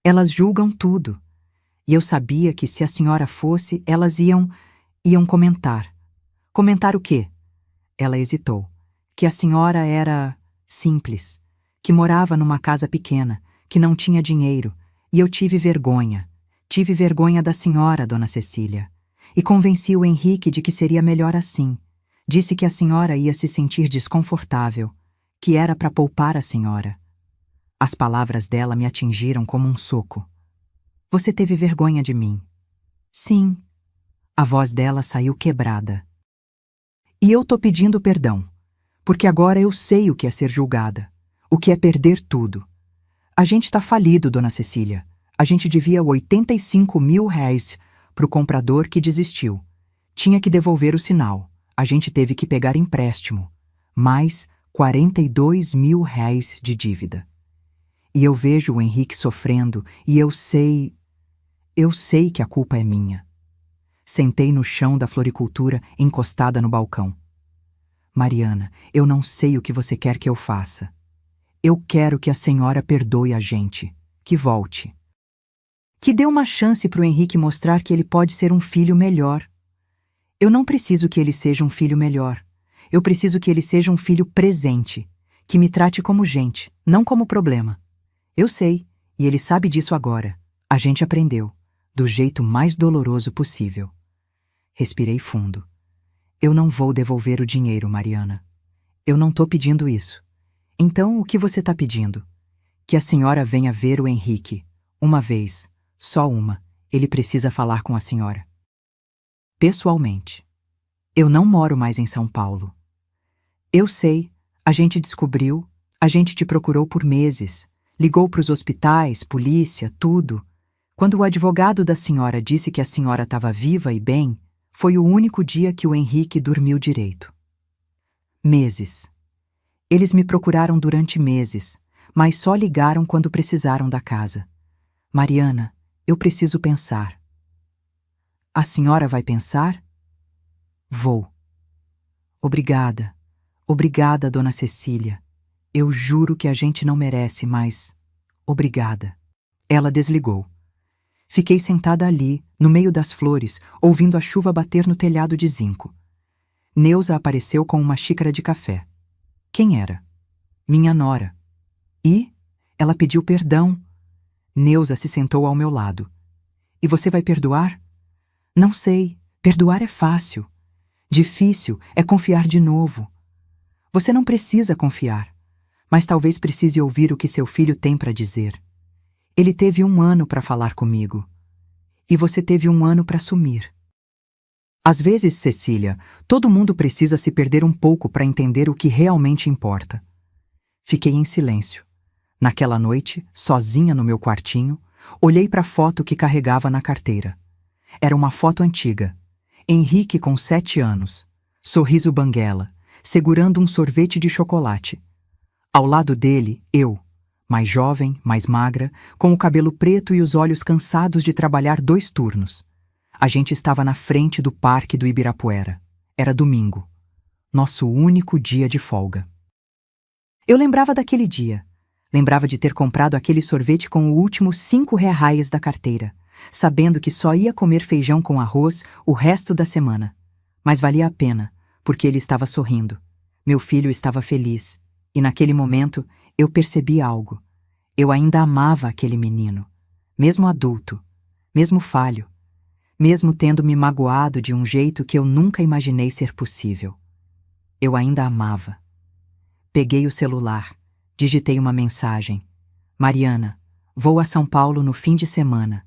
Elas julgam tudo. E eu sabia que se a senhora fosse, elas iam comentar. Comentar o quê? Ela hesitou. Que a senhora era simples, que morava numa casa pequena, que não tinha dinheiro, e eu tive vergonha. Tive vergonha da senhora, dona Cecília. E convenci o Henrique de que seria melhor assim. Disse que a senhora ia se sentir desconfortável, que era para poupar a senhora. As palavras dela me atingiram como um soco. Você teve vergonha de mim? Sim. A voz dela saiu quebrada. E eu tô pedindo perdão, porque agora eu sei o que é ser julgada, o que é perder tudo. A gente tá falido, dona Cecília. A gente devia R$85 mil pro comprador que desistiu. Tinha que devolver o sinal. A gente teve que pegar empréstimo. Mais R$42 mil de dívida. E eu vejo o Henrique sofrendo e eu sei que a culpa é minha. Sentei no chão da floricultura, encostada no balcão. Mariana, eu não sei o que você quer que eu faça. Eu quero que a senhora perdoe a gente, que volte. Que dê uma chance para o Henrique mostrar que ele pode ser um filho melhor. Eu não preciso que ele seja um filho melhor. Eu preciso que ele seja um filho presente, que me trate como gente, não como problema. Eu sei, e ele sabe disso agora. A gente aprendeu, do jeito mais doloroso possível. Respirei fundo. Eu não vou devolver o dinheiro, Mariana. Eu não tô pedindo isso. Então, o que você tá pedindo? Que a senhora venha ver o Henrique. Uma vez, só uma. Ele precisa falar com a senhora. Pessoalmente. Eu não moro mais em São Paulo. Eu sei, a gente descobriu, a gente te procurou por meses. Ligou para os hospitais, polícia, tudo. Quando o advogado da senhora disse que a senhora estava viva e bem, foi o único dia que o Henrique dormiu direito. Meses. Eles me procuraram durante meses, mas só ligaram quando precisaram da casa. Mariana, eu preciso pensar. A senhora vai pensar? Vou. Obrigada. Obrigada, dona Cecília. Eu juro que a gente não merece, mas... Obrigada. Ela desligou. Fiquei sentada ali, no meio das flores, ouvindo a chuva bater no telhado de zinco. Neuza apareceu com uma xícara de café. Quem era? Minha nora. E? Ela pediu perdão. Neuza se sentou ao meu lado. E você vai perdoar? Não sei. Perdoar é fácil. Difícil é confiar de novo. Você não precisa confiar, mas talvez precise ouvir o que seu filho tem para dizer. Ele teve 1 ano para falar comigo. E você teve 1 ano para sumir. Às vezes, Cecília, todo mundo precisa se perder um pouco para entender o que realmente importa. Fiquei em silêncio. Naquela noite, sozinha no meu quartinho, olhei para a foto que carregava na carteira. Era uma foto antiga. Henrique com 7 anos. Sorriso banguela, segurando um sorvete de chocolate. Ao lado dele, eu, mais jovem, mais magra, com o cabelo preto e os olhos cansados de trabalhar 2 turnos. A gente estava na frente do parque do Ibirapuera. Era domingo. Nosso único dia de folga. Eu lembrava daquele dia. Lembrava de ter comprado aquele sorvete com o último 5 reais da carteira, sabendo que só ia comer feijão com arroz o resto da semana. Mas valia a pena, porque ele estava sorrindo. Meu filho estava feliz. E naquele momento, eu percebi algo. Eu ainda amava aquele menino, mesmo adulto, mesmo falho, mesmo tendo me magoado de um jeito que eu nunca imaginei ser possível. Eu ainda amava. Peguei o celular, digitei uma mensagem. Mariana, vou a São Paulo no fim de semana.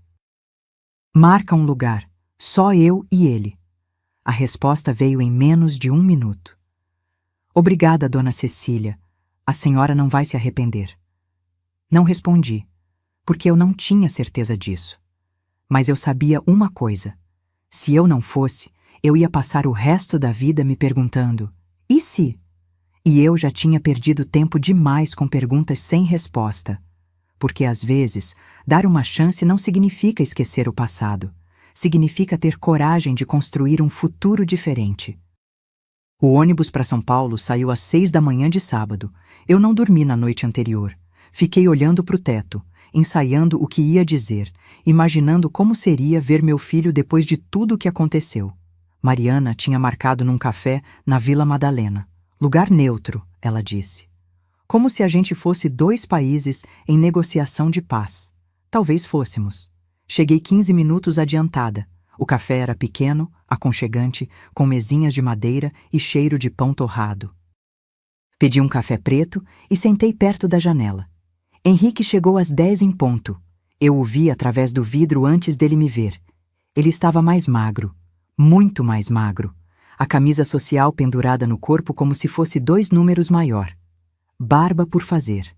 Marca um lugar, só eu e ele. A resposta veio em menos de 1 minuto. Obrigada, dona Cecília. A senhora não vai se arrepender. Não respondi, porque eu não tinha certeza disso. Mas eu sabia uma coisa: se eu não fosse, eu ia passar o resto da vida me perguntando: e se? E eu já tinha perdido tempo demais com perguntas sem resposta. Porque às vezes, dar uma chance não significa esquecer o passado. Significa ter coragem de construir um futuro diferente. O ônibus para São Paulo saiu às 6 da manhã de sábado. Eu não dormi na noite anterior. Fiquei olhando para o teto, ensaiando o que ia dizer, imaginando como seria ver meu filho depois de tudo o que aconteceu. Mariana tinha marcado num café na Vila Madalena. Lugar neutro, ela disse. Como se a gente fosse dois países em negociação de paz. Talvez fôssemos. Cheguei 15 minutos adiantada. O café era pequeno, aconchegante, com mesinhas de madeira e cheiro de pão torrado. Pedi um café preto e sentei perto da janela. Henrique chegou às 10 em ponto. Eu o vi através do vidro antes dele me ver. Ele estava mais magro, muito mais magro. A camisa social pendurada no corpo como se fosse 2 números maior. Barba por fazer.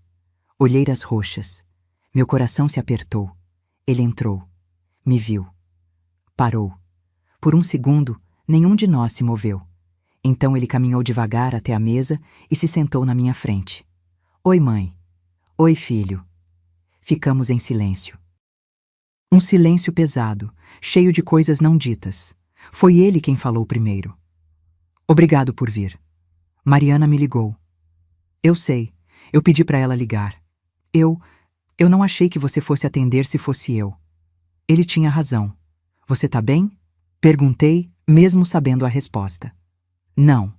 Olheiras roxas. Meu coração se apertou. Ele entrou. Me viu. Parou. Por um segundo, nenhum de nós se moveu. Então ele caminhou devagar até a mesa e se sentou na minha frente. Oi, mãe. Oi, filho. Ficamos em silêncio. Um silêncio pesado, cheio de coisas não ditas. Foi ele quem falou primeiro. Obrigado por vir. Mariana me ligou. Eu sei. Eu pedi para ela ligar. Eu não achei que você fosse atender se fosse eu. Ele tinha razão. Você tá bem? Perguntei, mesmo sabendo a resposta. Não.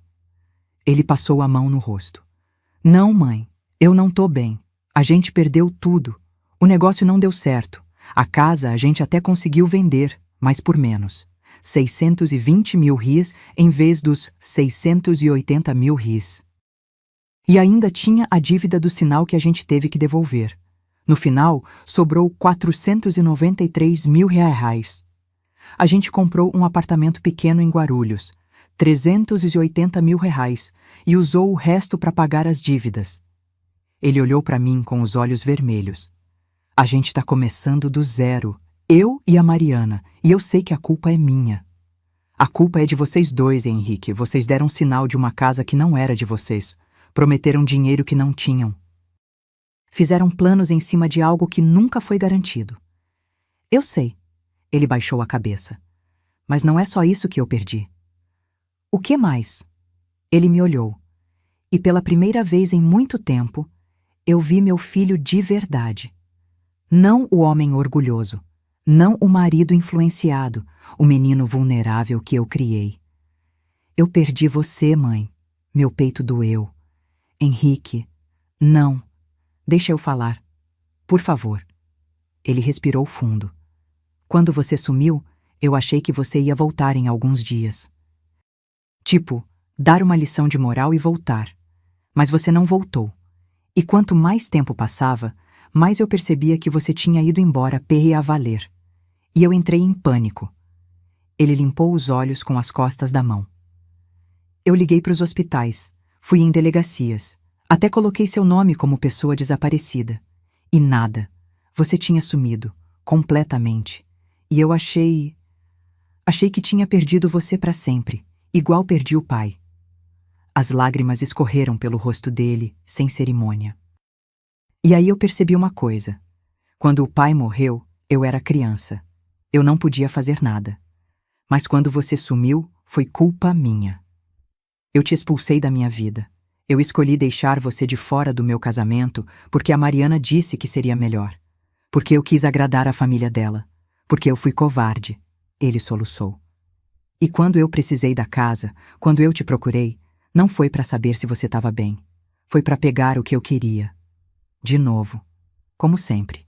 Ele passou a mão no rosto. Não, mãe. Eu não tô bem. A gente perdeu tudo. O negócio não deu certo. A casa a gente até conseguiu vender, mas por menos. 620 mil ris em vez dos 680 mil ris. E ainda tinha a dívida do sinal que a gente teve que devolver. No final, sobrou 493 mil reais. A gente comprou um apartamento pequeno em Guarulhos, 380 mil reais, e usou o resto para pagar as dívidas. Ele olhou para mim com os olhos vermelhos. A gente está começando do zero, eu e a Mariana, e eu sei que a culpa é minha. A culpa é de vocês dois, Henrique. Vocês deram sinal de uma casa que não era de vocês. Prometeram dinheiro que não tinham. Fizeram planos em cima de algo que nunca foi garantido. Eu sei. Ele baixou a cabeça. Mas não é só isso que eu perdi. O que mais? Ele me olhou. E pela primeira vez em muito tempo, eu vi meu filho de verdade. Não o homem orgulhoso. Não o marido influenciado, o menino vulnerável que eu criei. Eu perdi você, mãe. Meu peito doeu. Henrique, não. Deixa eu falar. Por favor. Ele respirou fundo. Quando você sumiu, eu achei que você ia voltar em alguns dias. Tipo, dar uma lição de moral e voltar. Mas você não voltou. E quanto mais tempo passava, mais eu percebia que você tinha ido embora a valer. E eu entrei em pânico. Ele limpou os olhos com as costas da mão. Eu liguei para os hospitais, fui em delegacias, até coloquei seu nome como pessoa desaparecida. E nada. Você tinha sumido, completamente. E eu achei que tinha perdido você para sempre, igual perdi o pai. As lágrimas escorreram pelo rosto dele, sem cerimônia. E aí eu percebi uma coisa. Quando o pai morreu, eu era criança. Eu não podia fazer nada. Mas quando você sumiu, foi culpa minha. Eu te expulsei da minha vida. Eu escolhi deixar você de fora do meu casamento porque a Mariana disse que seria melhor. Porque eu quis agradar a família dela. Porque eu fui covarde. Ele soluçou. E quando eu precisei da casa, quando eu te procurei, não foi para saber se você estava bem. Foi para pegar o que eu queria. De novo. Como sempre.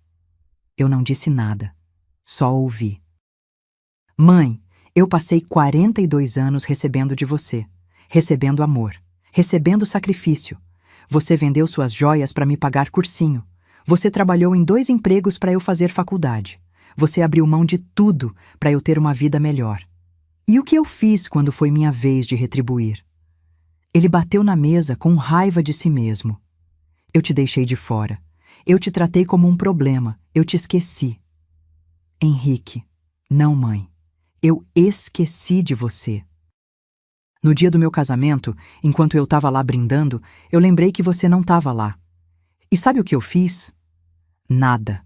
Eu não disse nada. Só ouvi. Mãe, eu passei 42 anos recebendo de você. Recebendo amor. Recebendo sacrifício. Você vendeu suas joias para me pagar cursinho. Você trabalhou em 2 empregos para eu fazer faculdade. Você abriu mão de tudo para eu ter uma vida melhor. E o que eu fiz quando foi minha vez de retribuir? Ele bateu na mesa com raiva de si mesmo. Eu te deixei de fora. Eu te tratei como um problema. Eu te esqueci. Henrique, não, mãe. Eu esqueci de você. No dia do meu casamento, enquanto eu estava lá brindando, eu lembrei que você não estava lá. E sabe o que eu fiz? Nada.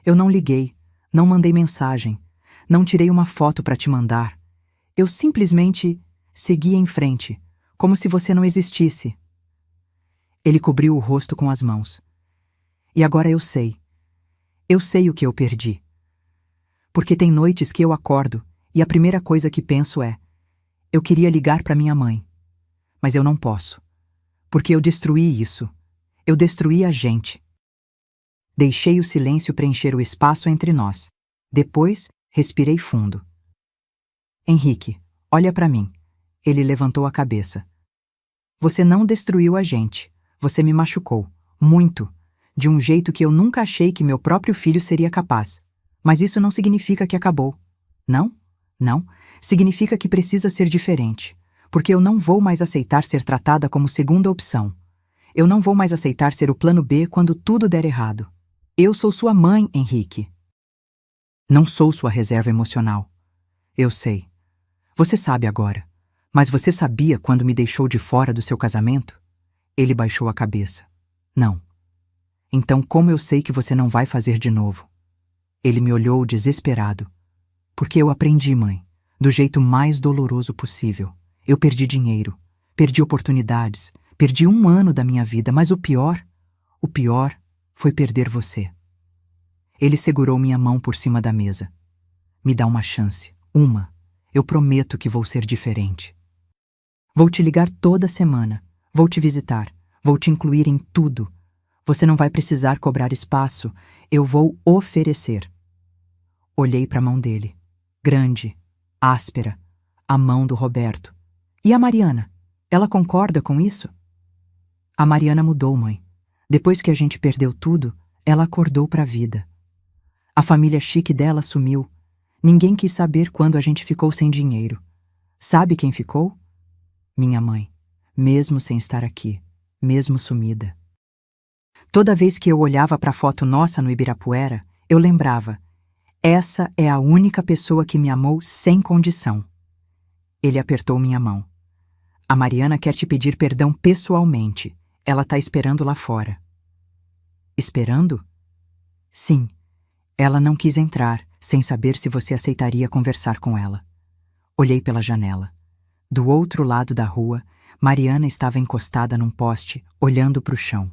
Eu não liguei, não mandei mensagem, não tirei uma foto para te mandar. Eu simplesmente segui em frente, como se você não existisse. Ele cobriu o rosto com as mãos. E agora eu sei. Eu sei o que eu perdi. Porque tem noites que eu acordo e a primeira coisa que penso é: eu queria ligar para minha mãe. Mas eu não posso. Porque eu destruí isso. Eu destruí a gente. Deixei o silêncio preencher o espaço entre nós. Depois, respirei fundo. Henrique, olha para mim. Ele levantou a cabeça. Você não destruiu a gente. Você me machucou. Muito. De um jeito que eu nunca achei que meu próprio filho seria capaz. Mas isso não significa que acabou. Não? Não. Significa que precisa ser diferente. Porque eu não vou mais aceitar ser tratada como segunda opção. Eu não vou mais aceitar ser o plano B quando tudo der errado. Eu sou sua mãe, Henrique. Não sou sua reserva emocional. Eu sei. Você sabe agora. Mas você sabia quando me deixou de fora do seu casamento? Ele baixou a cabeça. Não. Então como eu sei que você não vai fazer de novo? Ele me olhou desesperado. Porque eu aprendi, mãe, do jeito mais doloroso possível. Eu perdi dinheiro, perdi oportunidades, perdi 1 ano da minha vida, mas o pior foi perder você. Ele segurou minha mão por cima da mesa. Me dá uma chance, uma. Eu prometo que vou ser diferente. Vou te ligar toda semana, vou te visitar, vou te incluir em tudo. Você não vai precisar cobrar espaço, eu vou oferecer. Olhei para a mão dele, grande, áspera, a mão do Roberto. E a Mariana? Ela concorda com isso? A Mariana mudou, mãe. Depois que a gente perdeu tudo, ela acordou para a vida. A família chique dela sumiu. Ninguém quis saber quando a gente ficou sem dinheiro. Sabe quem ficou? Minha mãe, mesmo sem estar aqui, mesmo sumida. Toda vez que eu olhava para a foto nossa no Ibirapuera, eu lembrava: essa é a única pessoa que me amou sem condição. Ele apertou minha mão. A Mariana quer te pedir perdão pessoalmente. Ela está esperando lá fora. Esperando? Sim. Ela não quis entrar, sem saber se você aceitaria conversar com ela. Olhei pela janela. Do outro lado da rua, Mariana estava encostada num poste, olhando para o chão.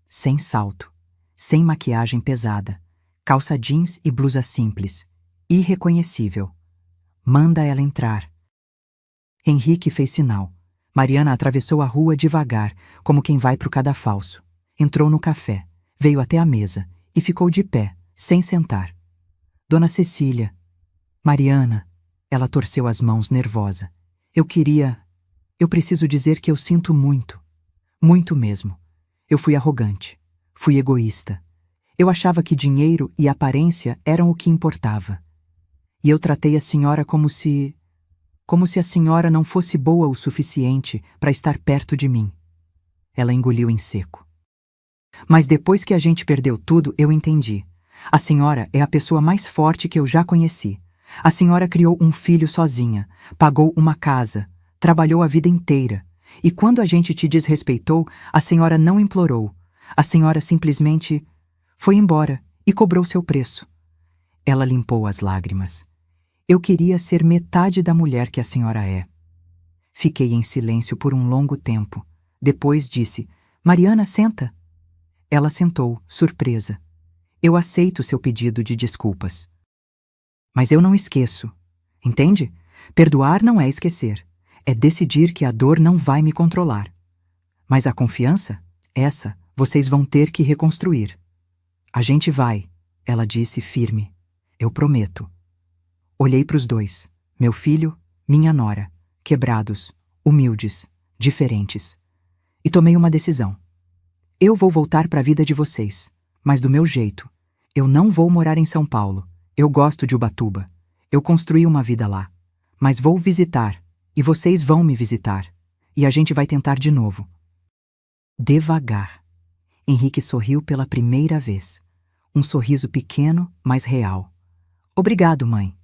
Sem salto, sem maquiagem pesada, calça jeans e blusa simples. Irreconhecível. Manda ela entrar. Henrique fez sinal. Mariana atravessou a rua devagar, como quem vai para o cadafalso. Entrou no café, veio até a mesa e ficou de pé, sem sentar. Dona Cecília. Mariana. Ela torceu as mãos, nervosa. Eu preciso dizer que eu sinto muito. Muito mesmo. Eu fui arrogante. Fui egoísta. Eu achava que dinheiro e aparência eram o que importava. E eu tratei a senhora como se a senhora não fosse boa o suficiente para estar perto de mim. Ela engoliu em seco. Mas depois que a gente perdeu tudo, eu entendi. A senhora é a pessoa mais forte que eu já conheci. A senhora criou um filho sozinha, pagou uma casa, trabalhou a vida inteira. E quando a gente te desrespeitou, a senhora não implorou. A senhora simplesmente foi embora e cobrou seu preço. Ela limpou as lágrimas. Eu queria ser metade da mulher que a senhora é. Fiquei em silêncio por um longo tempo. Depois disse: Mariana, senta. Ela sentou, surpresa. Eu aceito seu pedido de desculpas. Mas eu não esqueço. Entende? Perdoar não é esquecer. É decidir que a dor não vai me controlar. Mas a confiança, essa, vocês vão ter que reconstruir. A gente vai, ela disse firme. Eu prometo. Olhei para os dois, meu filho, minha nora, quebrados, humildes, diferentes. E tomei uma decisão. Eu vou voltar para a vida de vocês, mas do meu jeito. Eu não vou morar em São Paulo. Eu gosto de Ubatuba. Eu construí uma vida lá. Mas vou visitar, e vocês vão me visitar. E a gente vai tentar de novo. Devagar. Henrique sorriu pela primeira vez. Um sorriso pequeno, mas real. Obrigado, mãe.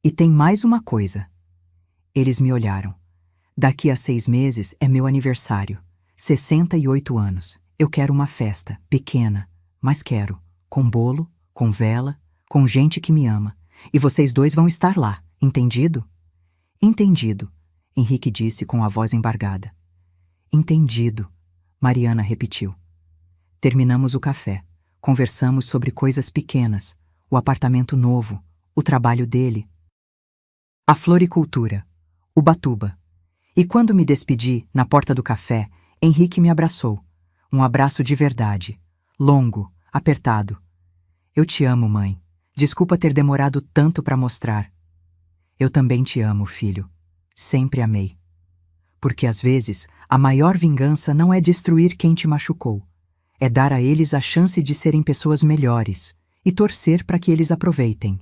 E tem mais uma coisa. Eles me olharam. Daqui a 6 meses é meu aniversário. 68 anos. Eu quero uma festa, pequena, mas quero. Com bolo, com vela, com gente que me ama. E vocês dois vão estar lá, entendido? Entendido, Henrique disse com a voz embargada. Entendido, Mariana repetiu. Terminamos o café. Conversamos sobre coisas pequenas, o apartamento novo, o trabalho dele, a floricultura, Ubatuba. E quando me despedi, na porta do café, Henrique me abraçou. Um abraço de verdade, longo, apertado. Eu te amo, mãe. Desculpa ter demorado tanto para mostrar. Eu também te amo, filho. Sempre amei. Porque às vezes, a maior vingança não é destruir quem te machucou. É dar a eles a chance de serem pessoas melhores e torcer para que eles aproveitem.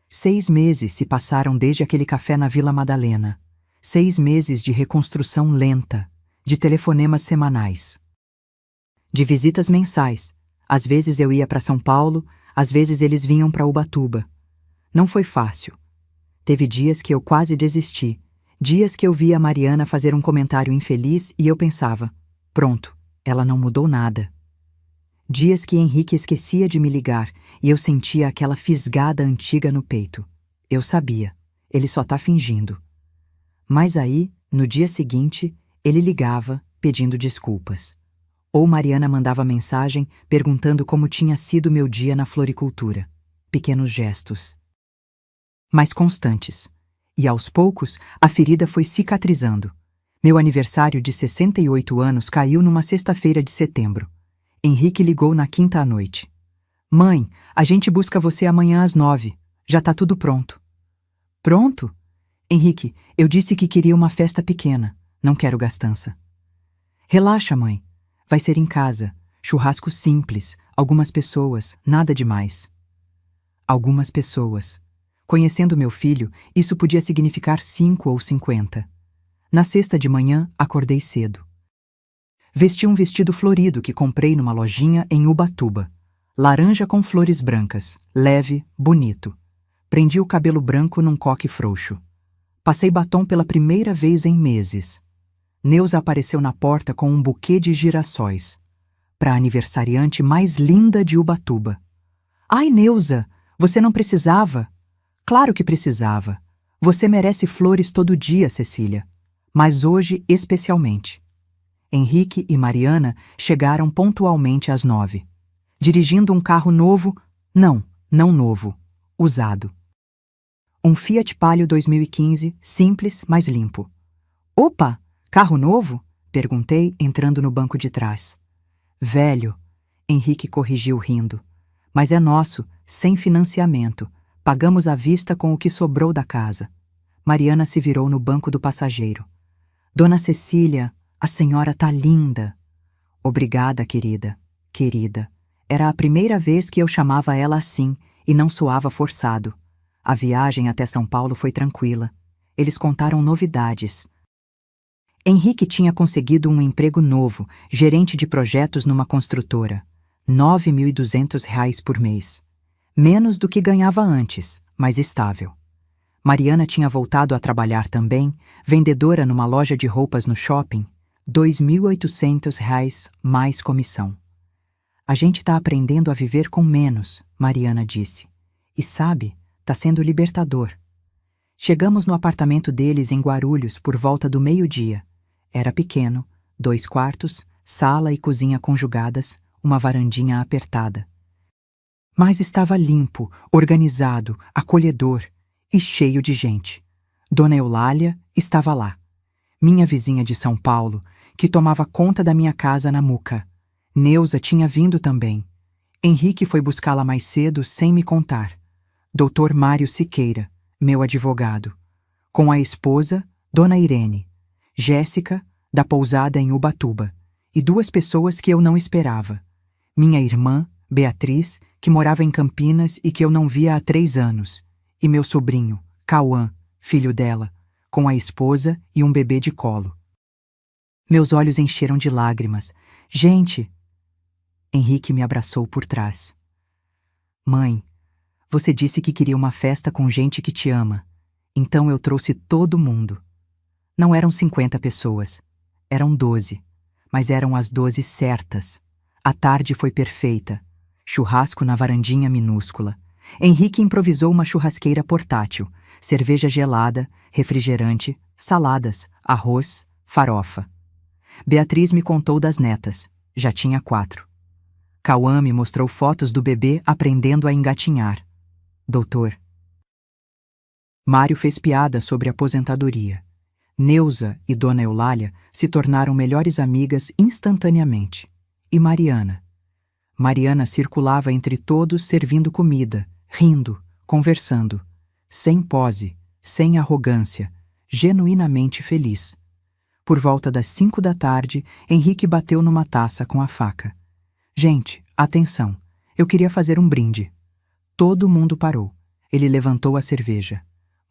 6 meses se passaram desde aquele café na Vila Madalena. 6 meses de reconstrução lenta, de telefonemas semanais, de visitas mensais. Às vezes eu ia para São Paulo, às vezes eles vinham para Ubatuba. Não foi fácil. Teve dias que eu quase desisti, dias que eu via a Mariana fazer um comentário infeliz e eu pensava, pronto, ela não mudou nada. Dias que Henrique esquecia de me ligar e eu sentia aquela fisgada antiga no peito. Eu sabia, ele só tá fingindo. Mas aí, no dia seguinte, ele ligava, pedindo desculpas. Ou Mariana mandava mensagem perguntando como tinha sido meu dia na floricultura. Pequenos gestos, mas constantes. E aos poucos, a ferida foi cicatrizando. Meu aniversário de 68 anos caiu numa sexta-feira de setembro. Henrique ligou na quinta à noite. Mãe, a gente busca você amanhã às 9. Já tá tudo pronto. Pronto? Henrique, eu disse que queria uma festa pequena. Não quero gastança. Relaxa, mãe. Vai ser em casa. Churrasco simples. Algumas pessoas. Nada demais. Algumas pessoas. Conhecendo meu filho, isso podia significar 5 ou 50. Na sexta de manhã, acordei cedo. Vesti um vestido florido que comprei numa lojinha em Ubatuba. Laranja com flores brancas, leve, bonito. Prendi o cabelo branco num coque frouxo. Passei batom pela primeira vez em meses. Neuza apareceu na porta com um buquê de girassóis. Para a aniversariante mais linda de Ubatuba. Ai, Neuza, você não precisava? Claro que precisava. Você merece flores todo dia, Cecília. Mas hoje especialmente. Henrique e Mariana chegaram pontualmente às 9. Dirigindo um carro novo, não novo, usado. Um Fiat Palio 2015, simples, mas limpo. Opa, carro novo? Perguntei, entrando no banco de trás. Velho, Henrique corrigiu rindo. Mas é nosso, sem financiamento. Pagamos à vista com o que sobrou da casa. Mariana se virou no banco do passageiro. Dona Cecília, a senhora tá linda. Obrigada, querida. Querida. Era a primeira vez que eu chamava ela assim e não soava forçado. A viagem até São Paulo foi tranquila. Eles contaram novidades. Henrique tinha conseguido um emprego novo, gerente de projetos numa construtora. R$ 9.200 por mês. Menos do que ganhava antes, mas estável. Mariana tinha voltado a trabalhar também, vendedora numa loja de roupas no shopping. R$ 2.800 mais comissão. A gente tá aprendendo a viver com menos, Mariana disse. E sabe, tá sendo libertador. Chegamos no apartamento deles em Guarulhos por volta do meio-dia. Era pequeno, 2 quartos, sala e cozinha conjugadas, uma varandinha apertada. Mas estava limpo, organizado, acolhedor e cheio de gente. Dona Eulália estava lá. Minha vizinha de São Paulo, que tomava conta da minha casa na Muca. Neuza tinha vindo também. Henrique foi buscá-la mais cedo sem me contar. Dr. Mário Siqueira, meu advogado. Com a esposa, Dona Irene. Jéssica, da pousada em Ubatuba. E 2 pessoas que eu não esperava. Minha irmã, Beatriz, que morava em Campinas e que eu não via há 3 anos. E meu sobrinho, Cauã, filho dela, com a esposa e um bebê de colo. Meus olhos encheram de lágrimas. Gente, Henrique me abraçou por trás. Mãe, você disse que queria uma festa com gente que te ama. Então eu trouxe todo mundo. Não eram 50 pessoas. Eram 12. Mas eram as 12 certas. A tarde foi perfeita. Churrasco na varandinha minúscula. Henrique improvisou uma churrasqueira portátil. Cerveja gelada, refrigerante, saladas, arroz, farofa. Beatriz me contou das netas. Já tinha 4. Cauã me mostrou fotos do bebê aprendendo a engatinhar. Doutor. Mário fez piada sobre aposentadoria. Neuza e Dona Eulália se tornaram melhores amigas instantaneamente. E Mariana? Mariana circulava entre todos servindo comida, rindo, conversando. Sem pose, sem arrogância, genuinamente feliz. Por volta das 5 da tarde, Henrique bateu numa taça com a faca. Gente, atenção, eu queria fazer um brinde. Todo mundo parou. Ele levantou a cerveja.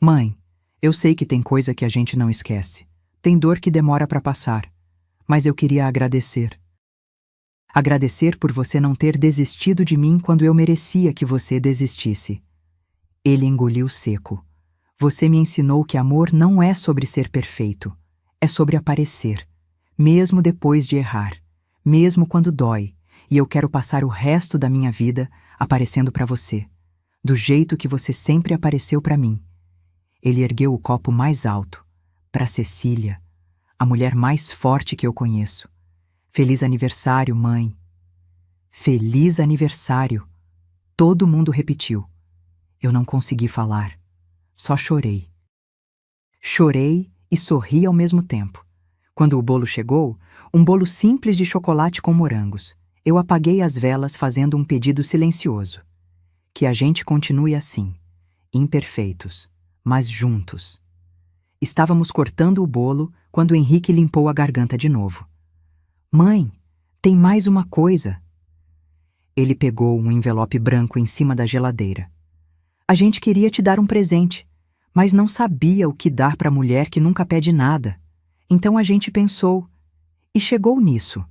Mãe, eu sei que tem coisa que a gente não esquece. Tem dor que demora para passar. Mas eu queria agradecer. Agradecer por você não ter desistido de mim quando eu merecia que você desistisse. Ele engoliu seco. Você me ensinou que amor não é sobre ser perfeito. É sobre aparecer. Mesmo depois de errar. Mesmo quando dói. E eu quero passar o resto da minha vida aparecendo para você. Do jeito que você sempre apareceu para mim. Ele ergueu o copo mais alto. Para Cecília, a mulher mais forte que eu conheço. Feliz aniversário, mãe. Feliz aniversário. Todo mundo repetiu. Eu não consegui falar. Só chorei. Chorei e sorri ao mesmo tempo. Quando o bolo chegou, um bolo simples de chocolate com morangos, eu apaguei as velas fazendo um pedido silencioso. Que a gente continue assim, imperfeitos, mas juntos. Estávamos cortando o bolo quando Henrique limpou a garganta de novo. Mãe, tem mais uma coisa. Ele pegou um envelope branco em cima da geladeira. A gente queria te dar um presente, mas não sabia o que dar para a mulher que nunca pede nada. Então a gente pensou, e chegou nisso.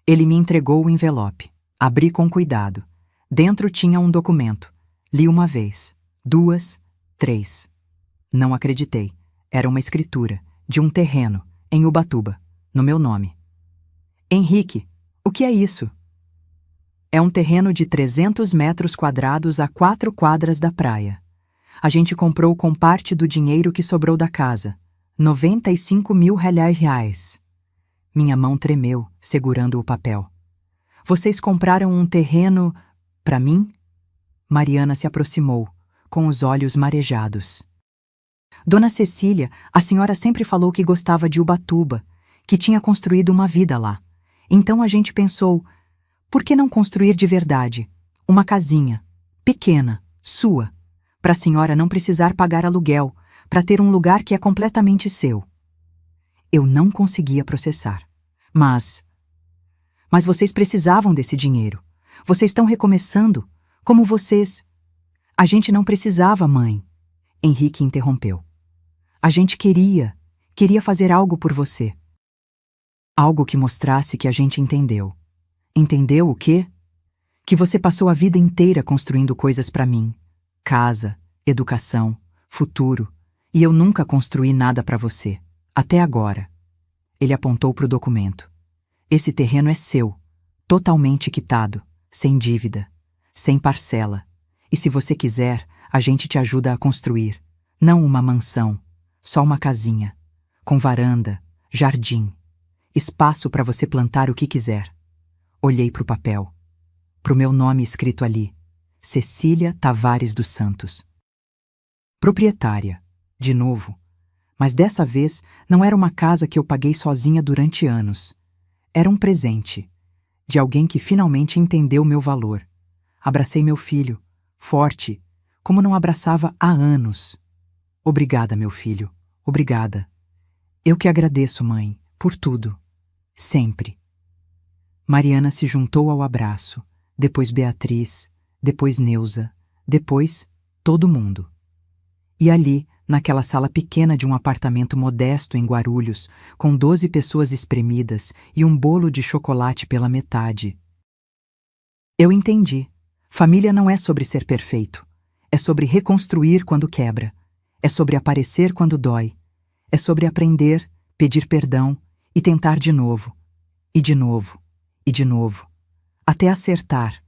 Ele me entregou o envelope. Abri com cuidado. Dentro tinha um documento. Li uma vez, 2, 3. Não acreditei. Era uma escritura, de um terreno, em Ubatuba, no meu nome. Henrique, o que é isso? É um terreno de 300 metros quadrados a 4 quadras da praia. A gente comprou com parte do dinheiro que sobrou da casa. 95 mil reais. Minha mão tremeu, segurando o papel. Vocês compraram um terreno para mim? Mariana se aproximou, com os olhos marejados. Dona Cecília, a senhora sempre falou que gostava de Ubatuba, que tinha construído uma vida lá. Então a gente pensou, por que não construir de verdade? Uma casinha, pequena, sua, para a senhora não precisar pagar aluguel, para ter um lugar que é completamente seu. Eu não conseguia processar. Mas vocês precisavam desse dinheiro. Vocês estão recomeçando, como vocês... A gente não precisava, mãe. Henrique interrompeu. A gente queria fazer algo por você. Algo que mostrasse que a gente entendeu. Entendeu o quê? Que você passou a vida inteira construindo coisas para mim. Casa, educação, futuro. E eu nunca construí nada para você. Até agora. Ele apontou para o documento. Esse terreno é seu. Totalmente quitado. Sem dívida. Sem parcela. E se você quiser, a gente te ajuda a construir. Não uma mansão. Só uma casinha. Com varanda, jardim. Espaço para você plantar o que quiser. Olhei para o papel. Para o meu nome escrito ali. Cecília Tavares dos Santos. Proprietária. De novo. Mas dessa vez não era uma casa que eu paguei sozinha durante anos. Era um presente. De alguém que finalmente entendeu meu valor. Abracei meu filho. Forte. Como não abraçava há anos. Obrigada, meu filho. Obrigada. Eu que agradeço, mãe, por tudo. Sempre. Mariana se juntou ao abraço. Depois Beatriz. Depois Neuza. Depois todo mundo. E ali, naquela sala pequena de um apartamento modesto em Guarulhos, com 12 pessoas espremidas e um bolo de chocolate pela metade, Eu entendi. Família não é sobre ser perfeito. É sobre reconstruir quando quebra. É sobre aparecer quando dói. É sobre aprender, pedir perdão e tentar de novo. E de novo. E de novo. Até acertar.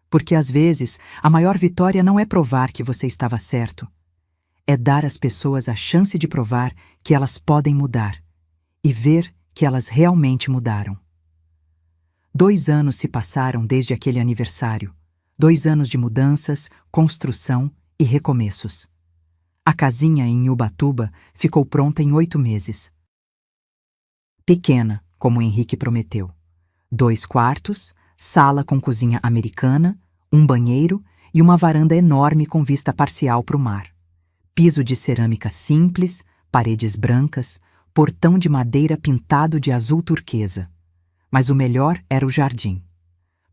Porque às vezes a maior vitória não é provar que você estava certo. É dar às pessoas a chance de provar que elas podem mudar. E ver que elas realmente mudaram. 2 anos se passaram desde aquele aniversário. 2 anos de mudanças, construção e recomeços. A casinha em Ubatuba ficou pronta em 8 meses. Pequena, como Henrique prometeu. 2 quartos, sala com cozinha americana, um banheiro e uma varanda enorme com vista parcial para o mar. Piso de cerâmica simples, paredes brancas, portão de madeira pintado de azul turquesa. Mas o melhor era o jardim.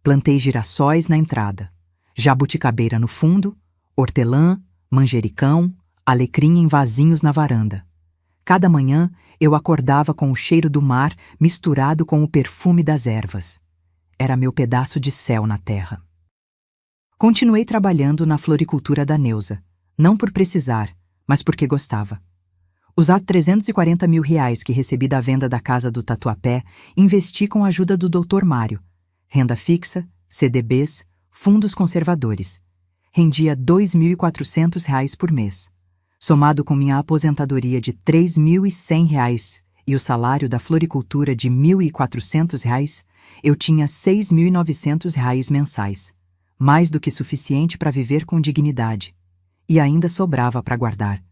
Plantei girassóis na entrada, jabuticabeira no fundo, hortelã, manjericão, alecrim em vasinhos na varanda. Cada manhã eu acordava com o cheiro do mar misturado com o perfume das ervas. Era meu pedaço de céu na terra. Continuei trabalhando na floricultura da Neuza, não por precisar, mas porque gostava. Os R$340 mil que recebi da venda da casa do Tatuapé, investi com a ajuda do Dr. Mário. Renda fixa, CDBs, fundos conservadores. Rendia R$2.400 por mês. Somado com minha aposentadoria de R$3.100 e o salário da floricultura de R$1.400, eu tinha R$6.900 mensais. Mais do que suficiente para viver com dignidade. E ainda sobrava para guardar.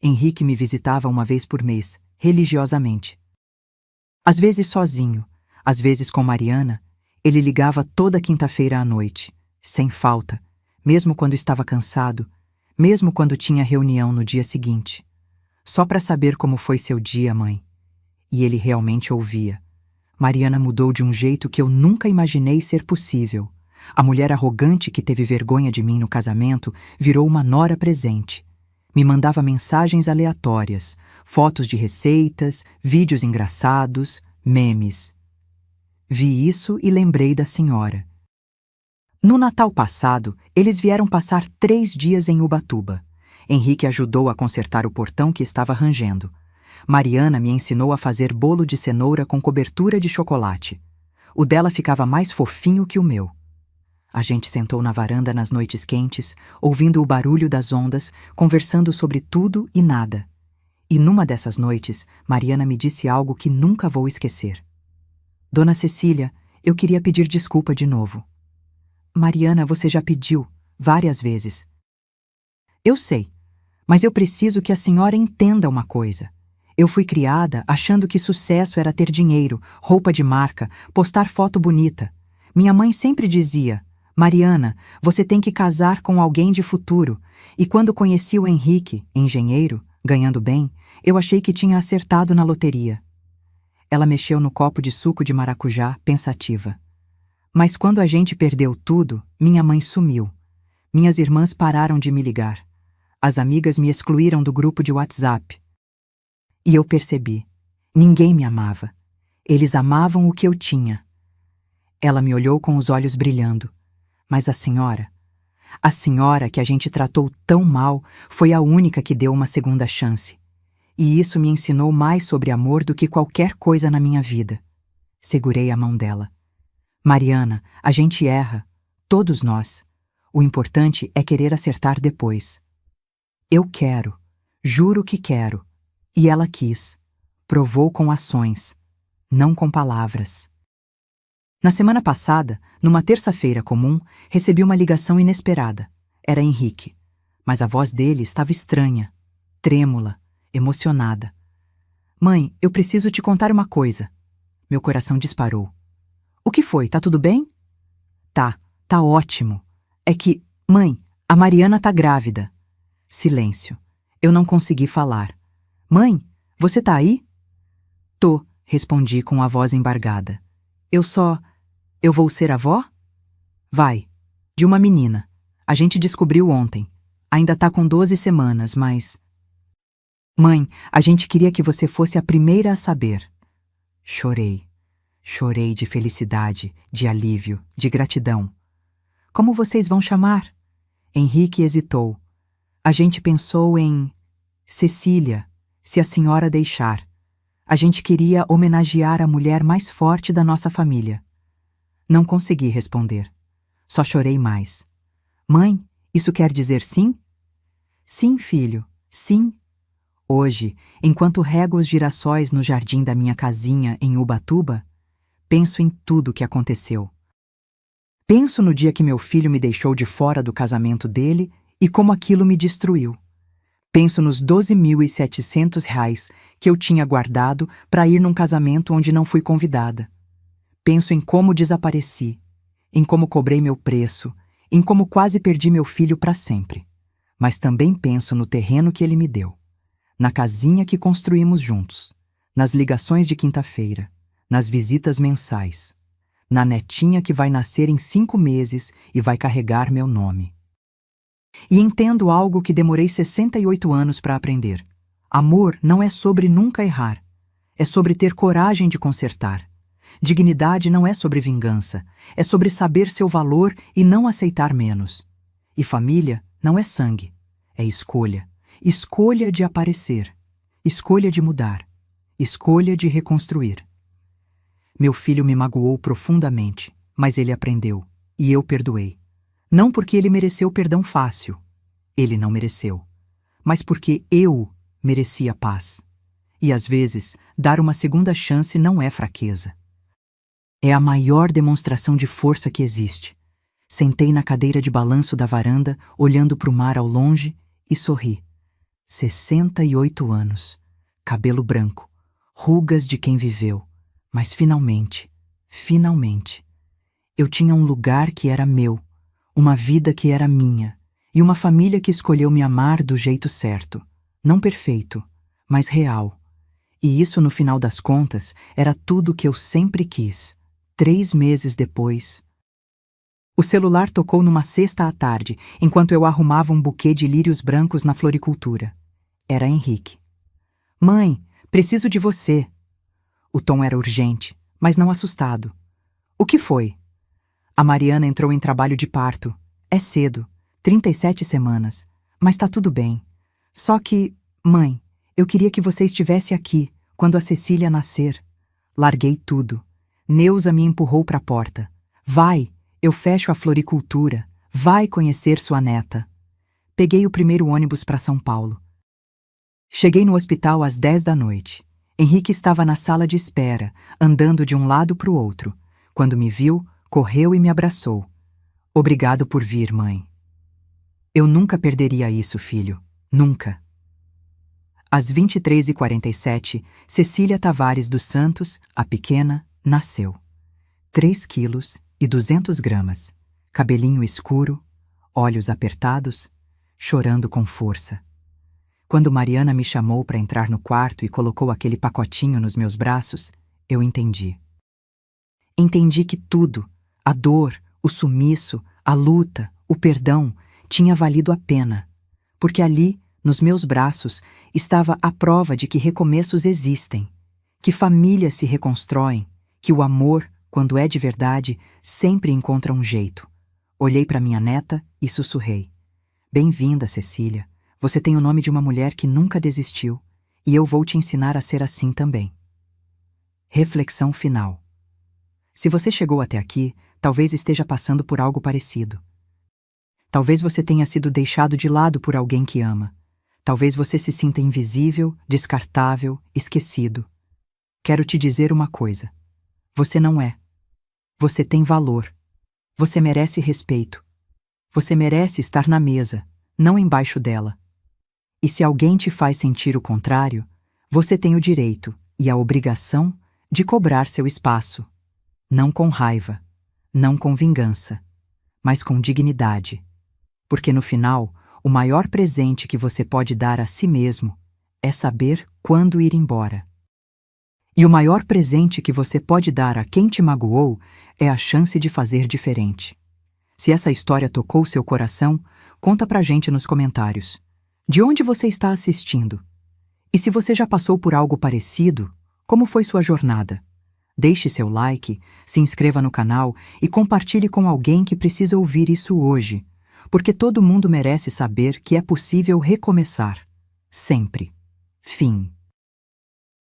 Henrique me visitava uma vez por mês, religiosamente. Às vezes sozinho, às vezes com Mariana, ele ligava toda quinta-feira à noite, sem falta, mesmo quando estava cansado, mesmo quando tinha reunião no dia seguinte. Só para saber como foi seu dia, mãe. E ele realmente ouvia. Mariana mudou de um jeito que eu nunca imaginei ser possível. A mulher arrogante que teve vergonha de mim no casamento virou uma nora presente. Me mandava mensagens aleatórias, fotos de receitas, vídeos engraçados, memes. Vi isso e lembrei da senhora. No Natal passado, eles vieram passar 3 dias em Ubatuba. Henrique ajudou a consertar o portão que estava rangendo. Mariana me ensinou a fazer bolo de cenoura com cobertura de chocolate. O dela ficava mais fofinho que o meu. A gente sentou na varanda nas noites quentes, ouvindo o barulho das ondas, conversando sobre tudo e nada. E numa dessas noites, Mariana me disse algo que nunca vou esquecer. Dona Cecília, eu queria pedir desculpa de novo. Mariana, você já pediu, várias vezes. Eu sei, mas eu preciso que a senhora entenda uma coisa. Eu fui criada achando que sucesso era ter dinheiro, roupa de marca, postar foto bonita. Minha mãe sempre dizia: Mariana, você tem que casar com alguém de futuro. E quando conheci o Henrique, engenheiro, ganhando bem, eu achei que tinha acertado na loteria. Ela mexeu no copo de suco de maracujá, pensativa. Mas quando a gente perdeu tudo, minha mãe sumiu. Minhas irmãs pararam de me ligar. As amigas me excluíram do grupo de WhatsApp. E eu percebi. Ninguém me amava. Eles amavam o que eu tinha. Ela me olhou com os olhos brilhando. Mas a senhora que a gente tratou tão mal, foi a única que deu uma segunda chance. E isso me ensinou mais sobre amor do que qualquer coisa na minha vida. Segurei a mão dela. Mariana, a gente erra. Todos nós. O importante é querer acertar depois. Eu quero. Juro que quero. E ela quis. Provou com ações. Não com palavras. Na semana passada, numa terça-feira comum, recebi uma ligação inesperada. Era Henrique. Mas a voz dele estava estranha, trêmula, emocionada. Mãe, eu preciso te contar uma coisa. Meu coração disparou. O que foi? Tá tudo bem? Tá ótimo. É que, mãe, a Mariana tá grávida. Silêncio. Eu não consegui falar. Mãe, você tá aí? Tô, respondi com a voz embargada. Eu vou ser avó? Vai. De uma menina. A gente descobriu ontem. Ainda tá com 12 semanas, mas... Mãe, a gente queria que você fosse a primeira a saber. Chorei. Chorei de felicidade, de alívio, de gratidão. Como vocês vão chamar? Henrique hesitou. A gente pensou em Cecília, se a senhora deixar. A gente queria homenagear a mulher mais forte da nossa família. Não consegui responder. Só chorei mais. Mãe, isso quer dizer sim? Sim, filho, sim. Hoje, enquanto rego os girassóis no jardim da minha casinha em Ubatuba, penso em tudo o que aconteceu. Penso no dia que meu filho me deixou de fora do casamento dele e como aquilo me destruiu. Penso nos R$ 12.700 que eu tinha guardado para ir num casamento onde não fui convidada. Penso em como desapareci, em como cobrei meu preço, em como quase perdi meu filho para sempre. Mas também penso no terreno que ele me deu, na casinha que construímos juntos, nas ligações de quinta-feira, nas visitas mensais, na netinha que vai nascer em 5 meses e vai carregar meu nome. E entendo algo que demorei 68 anos para aprender. Amor não é sobre nunca errar, é sobre ter coragem de consertar. Dignidade não é sobre vingança, é sobre saber seu valor e não aceitar menos. E família não é sangue, é escolha. Escolha de aparecer, escolha de mudar, escolha de reconstruir. Meu filho me magoou profundamente, mas ele aprendeu, e eu perdoei. Não porque ele mereceu perdão fácil, ele não mereceu, mas porque eu merecia paz. E às vezes, dar uma segunda chance não é fraqueza. É a maior demonstração de força que existe. Sentei na cadeira de balanço da varanda, olhando para o mar ao longe, e sorri. 68 anos, cabelo branco, rugas de quem viveu, mas finalmente, eu tinha um lugar que era meu, uma vida que era minha, e uma família que escolheu me amar do jeito certo, não perfeito, mas real. E isso, no final das contas, era tudo o que eu sempre quis. 3 meses depois... O celular tocou numa sexta à tarde, enquanto eu arrumava um buquê de lírios brancos na floricultura. Era Henrique. Mãe, preciso de você. O tom era urgente, mas não assustado. O que foi? A Mariana entrou em trabalho de parto. É cedo, 37 semanas, mas tá tudo bem. Só que, mãe, eu queria que você estivesse aqui, quando a Cecília nascer. Larguei tudo. Neuza me empurrou para a porta. Vai! Eu fecho a floricultura. Vai conhecer sua neta. Peguei o primeiro ônibus para São Paulo. Cheguei no hospital às 10 da noite. Henrique estava na sala de espera, andando de um lado para o outro. Quando me viu, correu e me abraçou. Obrigado por vir, mãe. Eu nunca perderia isso, filho. Nunca. Às 23h47, Cecília Tavares dos Santos, a pequena, nasceu. 3 quilos e 200 gramas, cabelinho escuro, olhos apertados, chorando com força. Quando Mariana me chamou para entrar no quarto e colocou aquele pacotinho nos meus braços, eu entendi. Entendi que tudo, a dor, o sumiço, a luta, o perdão, tinha valido a pena, porque ali, nos meus braços, estava a prova de que recomeços existem, que famílias se reconstroem, que o amor, quando é de verdade, sempre encontra um jeito. Olhei para minha neta e sussurrei. Bem-vinda, Cecília. Você tem o nome de uma mulher que nunca desistiu, e eu vou te ensinar a ser assim também. Reflexão final. Se você chegou até aqui, talvez esteja passando por algo parecido. Talvez você tenha sido deixado de lado por alguém que ama. Talvez você se sinta invisível, descartável, esquecido. Quero te dizer uma coisa. Você não é. Você tem valor. Você merece respeito. Você merece estar na mesa, não embaixo dela. E se alguém te faz sentir o contrário, você tem o direito e a obrigação de cobrar seu espaço. Não com raiva, não com vingança, mas com dignidade. Porque no final, o maior presente que você pode dar a si mesmo é saber quando ir embora. E o maior presente que você pode dar a quem te magoou é a chance de fazer diferente. Se essa história tocou seu coração, conta pra gente nos comentários. De onde você está assistindo? E se você já passou por algo parecido, como foi sua jornada? Deixe seu like, se inscreva no canal e compartilhe com alguém que precisa ouvir isso hoje, porque todo mundo merece saber que é possível recomeçar. Sempre. Fim.